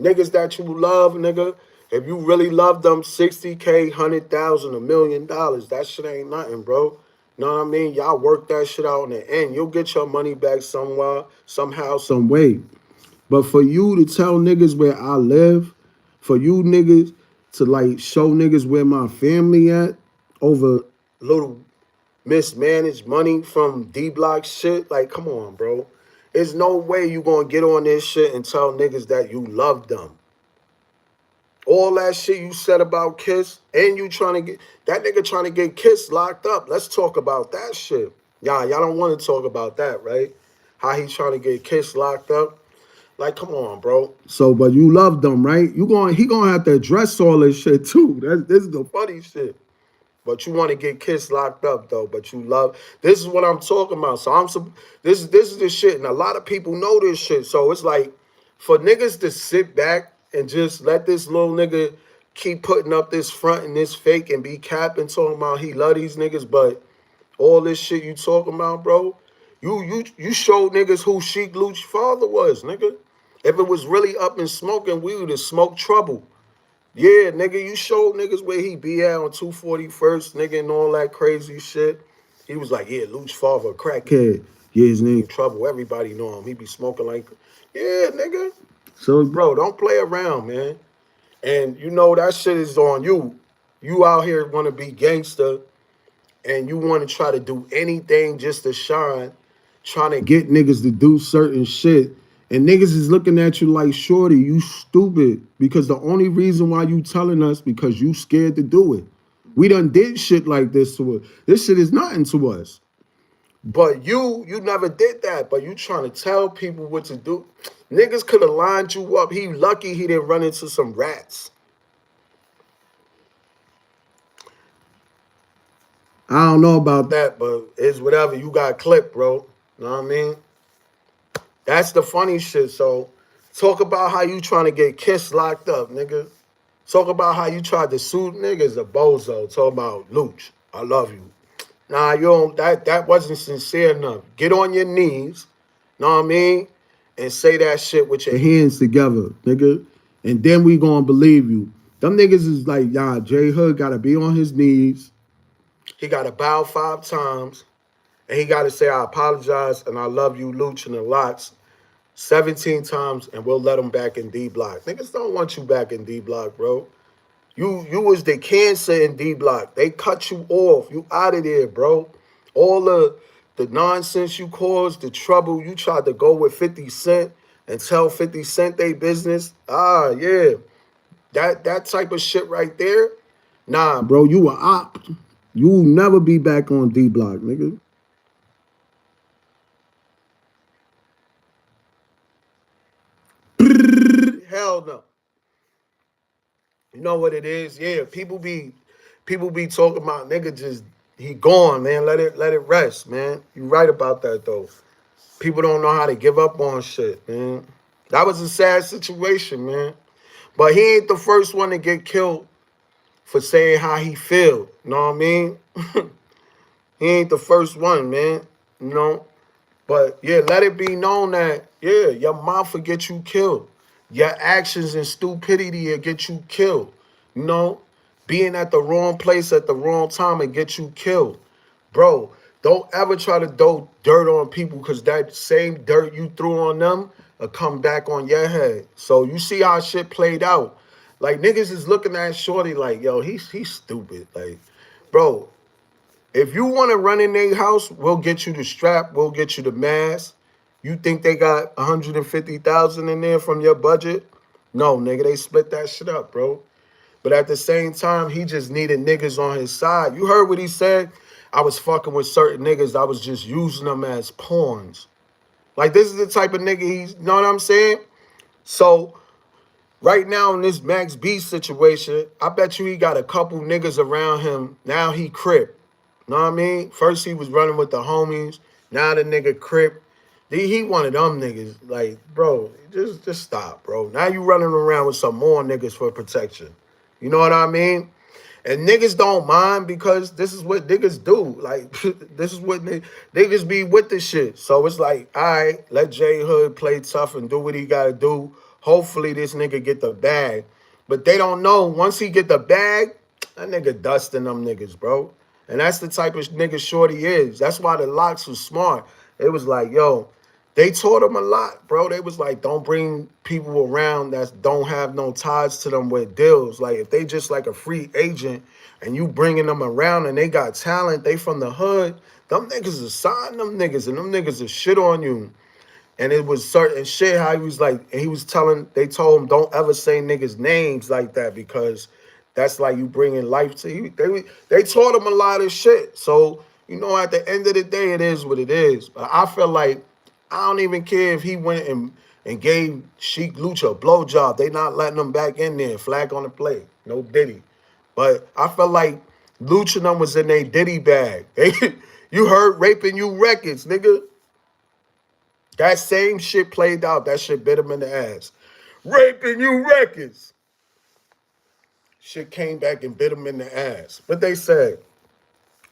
Niggas that you love, nigga, if you really love them, 60K, 100,000, $1 million, that shit ain't nothing, bro. Know what I mean? Y'all work that shit out in the end. You'll get your money back somewhere, somehow, some way. But for you to tell niggas where I live, for you niggas to like show niggas where my family at over little mismanaged money from D Block shit, like, come on, bro. There's no way you gonna get on this shit and tell niggas that you love them. All that shit you said about Kiss, and you trying to get, that nigga trying to get Kiss locked up. Let's talk about that shit. Y'all don't want to talk about that, right? How he trying to get Kiss locked up. Like, come on, bro. So, but you love them, right? He gonna have to address all this shit too. This is the funny shit. But you want to get Kiss locked up though. But you love. This is what I'm talking about. So this is the shit, and a lot of people know this shit. So it's like for niggas to sit back and just let this little nigga keep putting up this front and this fake and be capping talking about he love these niggas, but all this shit you talking about, bro, you showed niggas who Sheek Louch father was, nigga. If it was really up and smoking, we would have smoked trouble. Yeah, nigga, you showed niggas where he be at on 241st, nigga, and all that crazy shit. He was like, yeah, Louch father, a crackhead. Yeah, his name Trouble. Everybody know him. He be smoking like, yeah, nigga. So, bro, don't play around, man. And you know that shit is on you. You out here want to be gangster and you want to try to do anything just to shine, trying to get niggas to do certain shit. And niggas is looking at you like, shorty, you stupid. Because the only reason why you telling us because you scared to do it. We done did shit like this to us. This shit is nothing to us. But you never did that. But you trying to tell people what to do. Niggas could have lined you up. He lucky he didn't run into some rats. I don't know about that, but it's whatever. You got clipped, bro. Know what I mean? That's the funny shit. So talk about how you trying to get Kiss locked up, nigga. Talk about how you tried to sue niggas a bozo. Talk about Louch, I love you. Nah, you don't, that wasn't sincere enough. Get on your knees, know what I mean? And say that shit with your hands together, nigga. and then we gonna believe you. Them niggas is like, y'all, J Hood gotta be on his knees. He gotta bow 5 times. And he gotta say, I apologize and I love you, Louch and the Lots 17 times, and we'll let him back in D Block. Niggas don't want you back in D Block, bro. You was the cancer in D Block. They cut you off. You out of there, bro. All the nonsense you caused, the trouble, you tried to go with 50 Cent and tell 50 Cent they business. Ah, yeah. That type of shit right there. Nah, bro, you a op. You will never be back on D Block, nigga. Hell no. You know what it is? Yeah, people be talking about nigga just he gone, man. Let it rest, man. You right about that though. People don't know how to give up on shit, man. That was a sad situation, man. But he ain't the first one to get killed for saying how he feel. You know what I mean? He ain't the first one, man. You know? But yeah, let it be known that, yeah, your mouth will get you killed. Your actions and stupidity will get you killed. You know? Being at the wrong place at the wrong time will get you killed. Bro, don't ever try to throw dirt on people because that same dirt you threw on them will come back on your head. So you see how shit played out. Like niggas is looking at Shorty like, yo, he's stupid. Like, bro, if you want to run in their house, we'll get you the strap, we'll get you the mask. You think they got 150,000 in there from your budget? No, nigga, they split that shit up, bro. But at the same time, he just needed niggas on his side. You heard what he said? I was fucking with certain niggas. I was just using them as pawns. Like, this is the type of nigga he's, you know what I'm saying? So, right now in this Max B situation, I bet you he got a couple niggas around him. Now he crip. Know what I mean? First he was running with the homies. Now the nigga crip. He one of them niggas. Like, bro, just stop, bro. Now you running around with some more niggas for protection. You know what I mean? And niggas don't mind because this is what niggas do. Like, this is what niggas be with this shit. So it's like, all right, let J Hood play tough and do what he got to do. Hopefully this nigga get the bag. But they don't know. Once he get the bag, that nigga dusting them niggas, bro. And that's the type of nigga Shorty is. That's why the Locks was smart. It was like, yo, they taught him a lot, bro. They was like, don't bring people around that don't have no ties to them with deals. Like, if they just like a free agent and you bringing them around and they got talent, they from the hood, them niggas is sign them niggas and them niggas is shit on you. And it was certain shit how he was like, and he was telling, they told him, don't ever say niggas' names like that because that's like you bringing life to you. They taught him a lot of shit. So, you know, at the end of the day, it is what it is. But I feel like I don't even care if he went and gave Sheek Louch a blowjob. They not letting him back in there. Flag on the play. No Diddy. But I feel like Louch and them was in their Diddy bag. You heard Raping You Records, nigga. That same shit played out. That shit bit him in the ass. Raping You Records. Shit came back and bit him in the ass. But they said,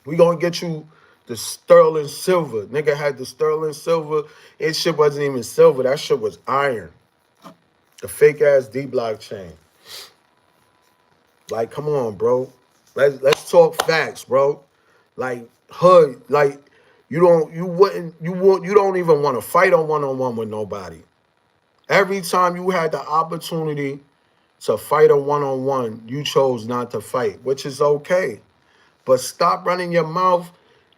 we gonna get you the sterling silver. Nigga had the sterling silver. It shit wasn't even silver. That shit was iron. The fake ass D Block chain. Like, come on, bro. Let's talk facts, bro. Like, hood, like, you don't even want to fight on one-on-one with nobody. Every time you had the opportunity to fight a one-on-one, you chose not to fight, which is okay. But stop running your mouth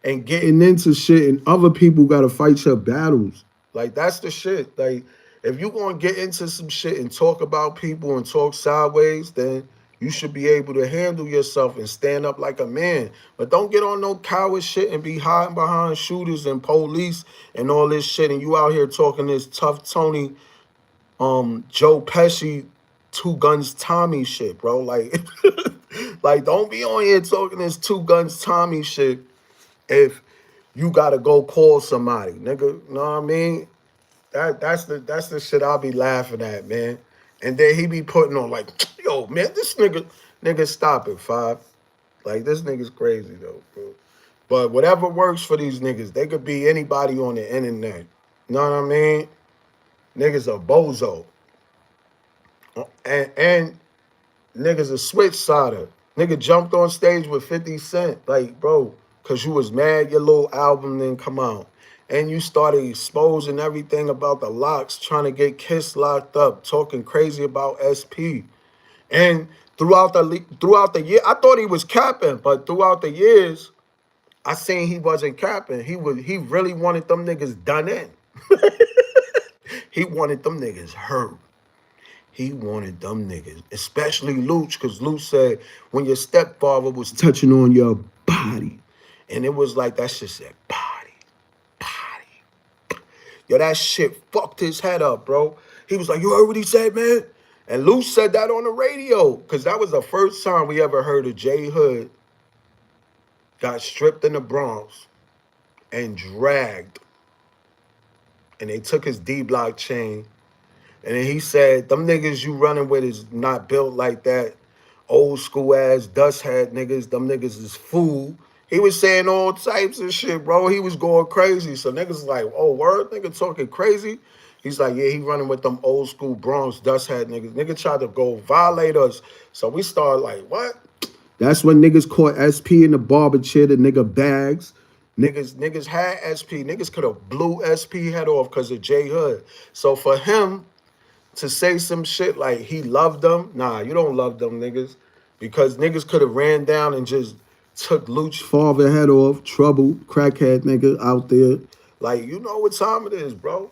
and getting into shit and other people got to fight your battles. Like, that's the shit. Like, if you going to get into some shit and talk about people and talk sideways, then you should be able to handle yourself and stand up like a man. But don't get on no coward shit and be hiding behind shooters and police and all this shit. And you out here talking this tough Tony, Joe Pesci, two guns Tommy shit, bro. Like, like don't be on here talking this two guns Tommy shit if you gotta go call somebody, nigga. You know what I mean? That's the shit I'll be laughing at, man. And then he be putting on like, yo, man, this nigga, stop it, Five. Like, this nigga's crazy though, bro. But whatever works for these niggas, they could be anybody on the internet. You know what I mean? Niggas a bozo. And niggas a switch sider. Nigga jumped on stage with 50 Cent. Like, bro, cause you was mad your little album didn't come out. And you started exposing everything about the locks, trying to get Kiss locked up, talking crazy about SP. And throughout the year, I thought he was capping, but throughout the years, I seen he wasn't capping. He really wanted them niggas done in. He wanted them niggas hurt. He wanted them niggas, especially Louch, because Louch said when your stepfather was touching on your body, and it was like that shit said body, body. Yo, that shit fucked his head up, bro. He was like, you heard what he said, man? And Louch said that on the radio, because that was the first time we ever heard of J Hood got stripped in the Bronx and dragged, and they took his D Block chain. And then he said, them niggas you running with is not built like that. Old school ass dust hat niggas. Them niggas is fool. He was saying all types of shit, bro. He was going crazy. So niggas like, oh, word? Nigga talking crazy? He's like, yeah, he running with them old school Bronx dust hat niggas. Nigga tried to go violate us. So we started like, what? That's when niggas caught SP in the barber chair, the nigga bags. Niggas had SP. Niggas could have blew SP head off because of J Hood. So for him to say some shit like he loved them, nah, you don't love them niggas. Because niggas could have ran down and just took Luch father head off, trouble, crackhead nigga out there. Like, you know what time it is, bro.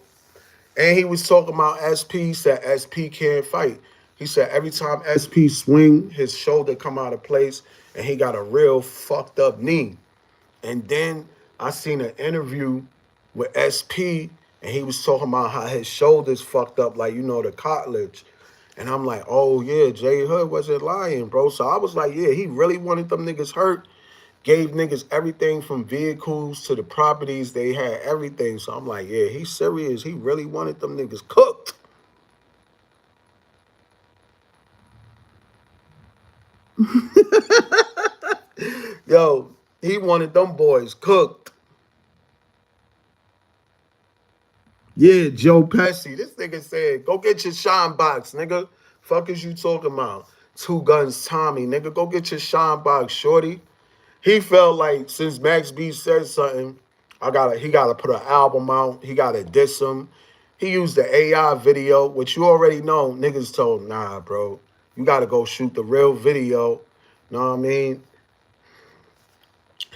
And he was talking about SP, he said SP can't fight. He said every time SP swing, his shoulder come out of place and he got a real fucked up knee. And then I seen an interview with SP and he was talking about how his shoulders fucked up, like, you know, the cartilage. And I'm like, oh yeah, J Hood wasn't lying, bro. So I was like, yeah, he really wanted them niggas hurt. Gave niggas everything from vehicles to the properties. They had everything. So I'm like, yeah, he's serious. He really wanted them niggas cooked. Yo, he wanted them boys cooked. Yeah, Joe Pesci. This nigga said, go get your shine box, nigga. Fuck is you talking about? Two Guns Tommy, nigga. Go get your shine box, shorty. He felt like since Max B said something, he gotta put an album out. He gotta diss him. He used the AI video, which you already know. Niggas told, nah, bro. You gotta go shoot the real video. Know what I mean?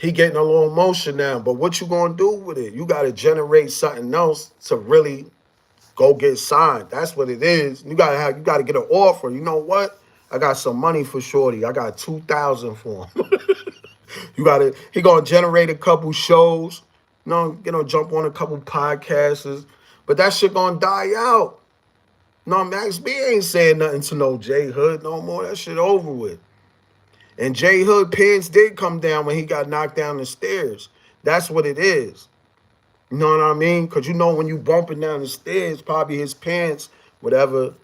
He getting a little emotion now, but what you gonna do with it? You gotta generate something else to really go get signed. That's what it is. You gotta get an offer. You know what? I got some money for Shorty. I got 2,000 for him. He gonna generate a couple shows, jump on a couple podcasts, but that shit gonna die out. No, Max B ain't saying nothing to no J Hood no more. That shit over with. And J Hood pants did come down when he got knocked down the stairs. That's what it is. You know what I mean? Because you know when you bumping down the stairs, probably his pants, whatever,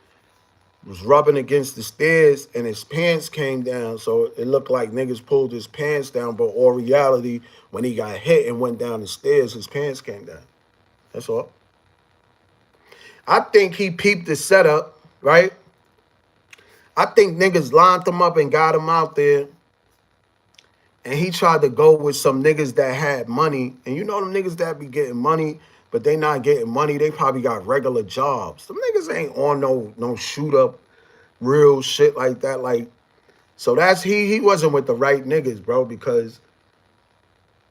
was rubbing against the stairs and his pants came down. So it looked like niggas pulled his pants down, but all reality, when he got hit and went down the stairs, his pants came down. That's all. I think he peeped the setup, right? I think niggas lined him up and got him out there. And he tried to go with some niggas that had money. And you know them niggas that be getting money, but they not getting money. They probably got regular jobs. Them niggas ain't on no shoot up real shit like that. Like, so that's he wasn't with the right niggas, bro, because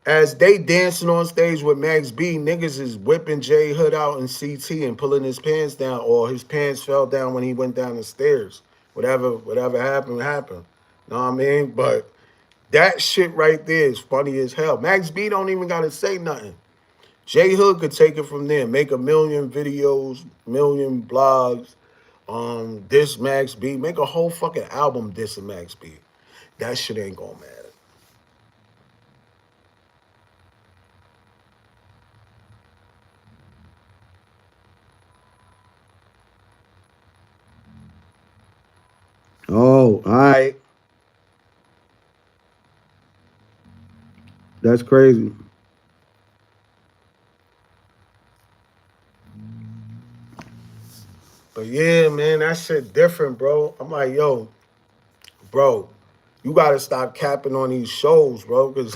as they dancing on stage with Max B, niggas is whipping J Hood out in CT and pulling his pants down, or his pants fell down when he went down the stairs. Whatever happened, happened. Know what I mean? But that shit right there is funny as hell. Max B don't even gotta say nothing. J Hood could take it from there, make a million videos, million blogs, diss Max B, make a whole fucking album dissing Max B. That shit ain't gonna matter. Oh, all right. That's crazy. But yeah, man, that shit different, bro. I'm like, yo, bro, you gotta stop capping on these shows, bro, because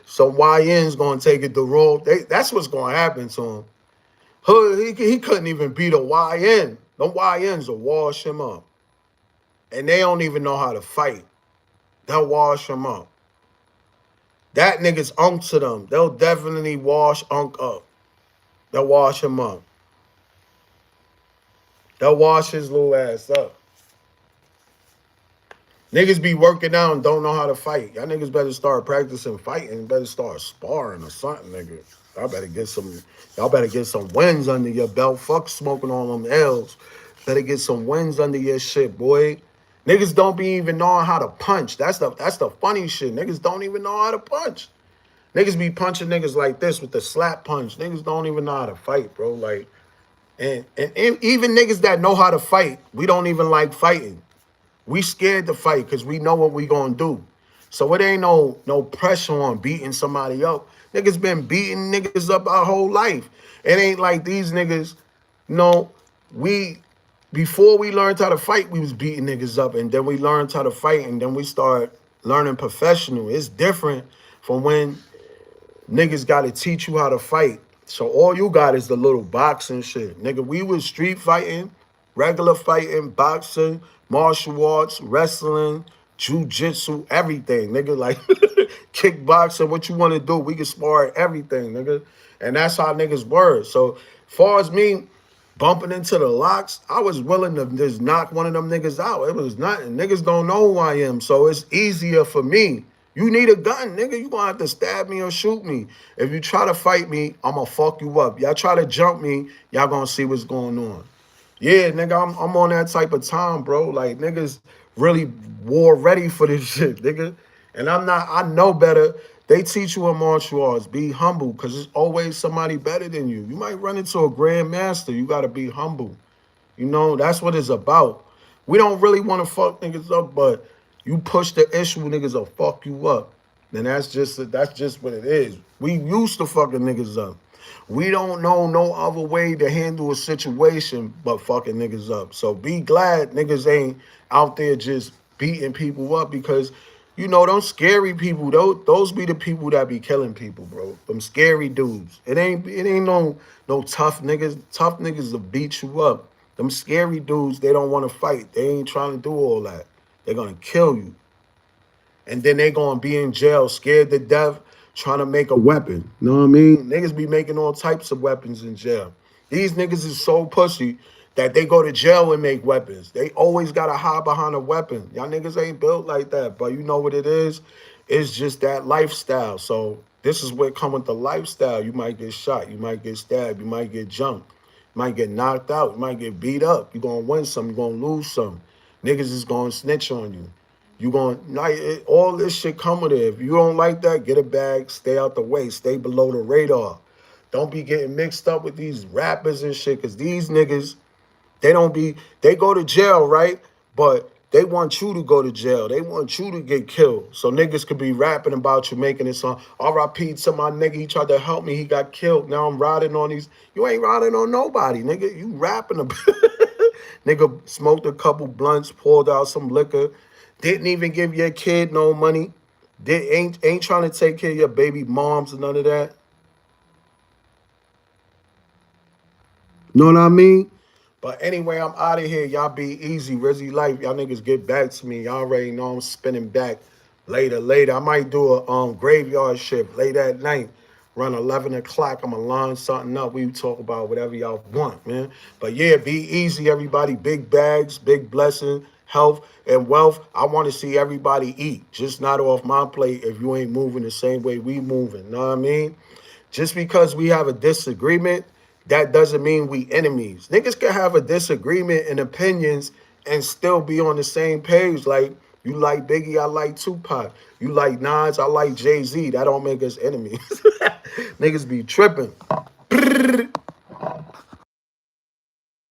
some YN's gonna take it the wrong. That's what's gonna happen to him. He couldn't even beat a YN. The YNs will wash him up. And they don't even know how to fight. They'll wash him up. That nigga's unk to them. They'll definitely wash unk up. They'll wash him up. They'll wash his little ass up. Niggas be working out and don't know how to fight. Y'all niggas better start practicing fighting. Better start sparring or something, nigga. Y'all better get some. Y'all better get some wins under your belt. Fuck smoking all them L's. Better get some wins under your shit, boy. Niggas don't be even knowing how to punch. That's the funny shit. Niggas don't even know how to punch. Niggas be punching niggas like this with the slap punch. Niggas don't even know how to fight, bro. Like, and even niggas that know how to fight, we don't even like fighting. We scared to fight because we know what we gonna do. So it ain't no pressure on beating somebody up. Niggas been beating niggas up our whole life. It ain't like these niggas, no, we, before we learned how to fight, we was beating niggas up. And then we learned how to fight and then we start learning professional. It's different from when niggas gotta teach you how to fight. So all you got is the little boxing shit. Nigga, we was street fighting, regular fighting, boxing, martial arts, wrestling, jujitsu, everything, nigga. Like kickboxing, what you want to do, we can spar at everything, nigga. And that's how niggas were. So far as me bumping into the locks, I was willing to just knock one of them niggas out. It was nothing. Niggas don't know who I am, so it's easier for me. You need a gun, nigga. You gonna have to stab me or shoot me. If you try to fight me, I'm gonna fuck you up. Y'all try to jump me, y'all gonna see what's going on. Yeah, nigga, I'm on that type of time, bro. Like, niggas really war ready for this shit, nigga. And I'm not, I know better. They teach you in martial arts, be humble, because there's always somebody better than you. You might run into a grandmaster. You got to be humble. You know, that's what it's about. We don't really want to fuck niggas up, but you push the issue, niggas will fuck you up. And that's just what it is. We used to fucking niggas up. We don't know no other way to handle a situation but fucking niggas up. So be glad niggas ain't out there just beating people up because, you know, them scary people, those be the people that be killing people, bro. Them scary dudes. It ain't no tough niggas. Tough niggas will beat you up. Them scary dudes, they don't want to fight. They ain't trying to do all that. They're going to kill you. And then they going to be in jail, scared to death, trying to make a weapon. You know what I mean? Niggas be making all types of weapons in jail. These niggas is so pussy that they go to jail and make weapons. They always got to hide behind a weapon. Y'all niggas ain't built like that, but you know what it is? It's just that lifestyle. So this is what come with the lifestyle. You might get shot. You might get stabbed. You might get jumped. You might get knocked out. You might get beat up. You're going to win some. You're going to lose some. Niggas is going to snitch on you. You going like all this shit come with it. If you don't like that, get a bag, stay out the way, stay below the radar. Don't be getting mixed up with these rappers and shit, cause these niggas, they go to jail, right? But they want you to go to jail. They want you to get killed. So niggas could be rapping about you, making this song. R.I.P. to my nigga, he tried to help me, he got killed. Now I'm riding on these. You ain't riding on nobody, nigga. You rapping about nigga smoked a couple blunts, poured out some liquor. Didn't even give your kid no money. Ain't trying to take care of your baby moms and none of that. Know what I mean? But anyway, I'm out of here. Y'all be easy. Rizzy Life. Y'all niggas get back to me. Y'all already know I'm spinning back later. I might do a graveyard shift late at night. Run 11 o'clock. I'm going to line something up. We talk about whatever y'all want, man. But yeah, be easy, everybody. Big bags, big blessing, health, and wealth. I want to see everybody eat. Just not off my plate if you ain't moving the same way we moving. Know what I mean? Just because we have a disagreement, that doesn't mean we enemies. Niggas can have a disagreement in opinions and still be on the same page. Like, you like Biggie, I like Tupac. You like Nas, I like Jay-Z. That don't make us enemies. Niggas be tripping.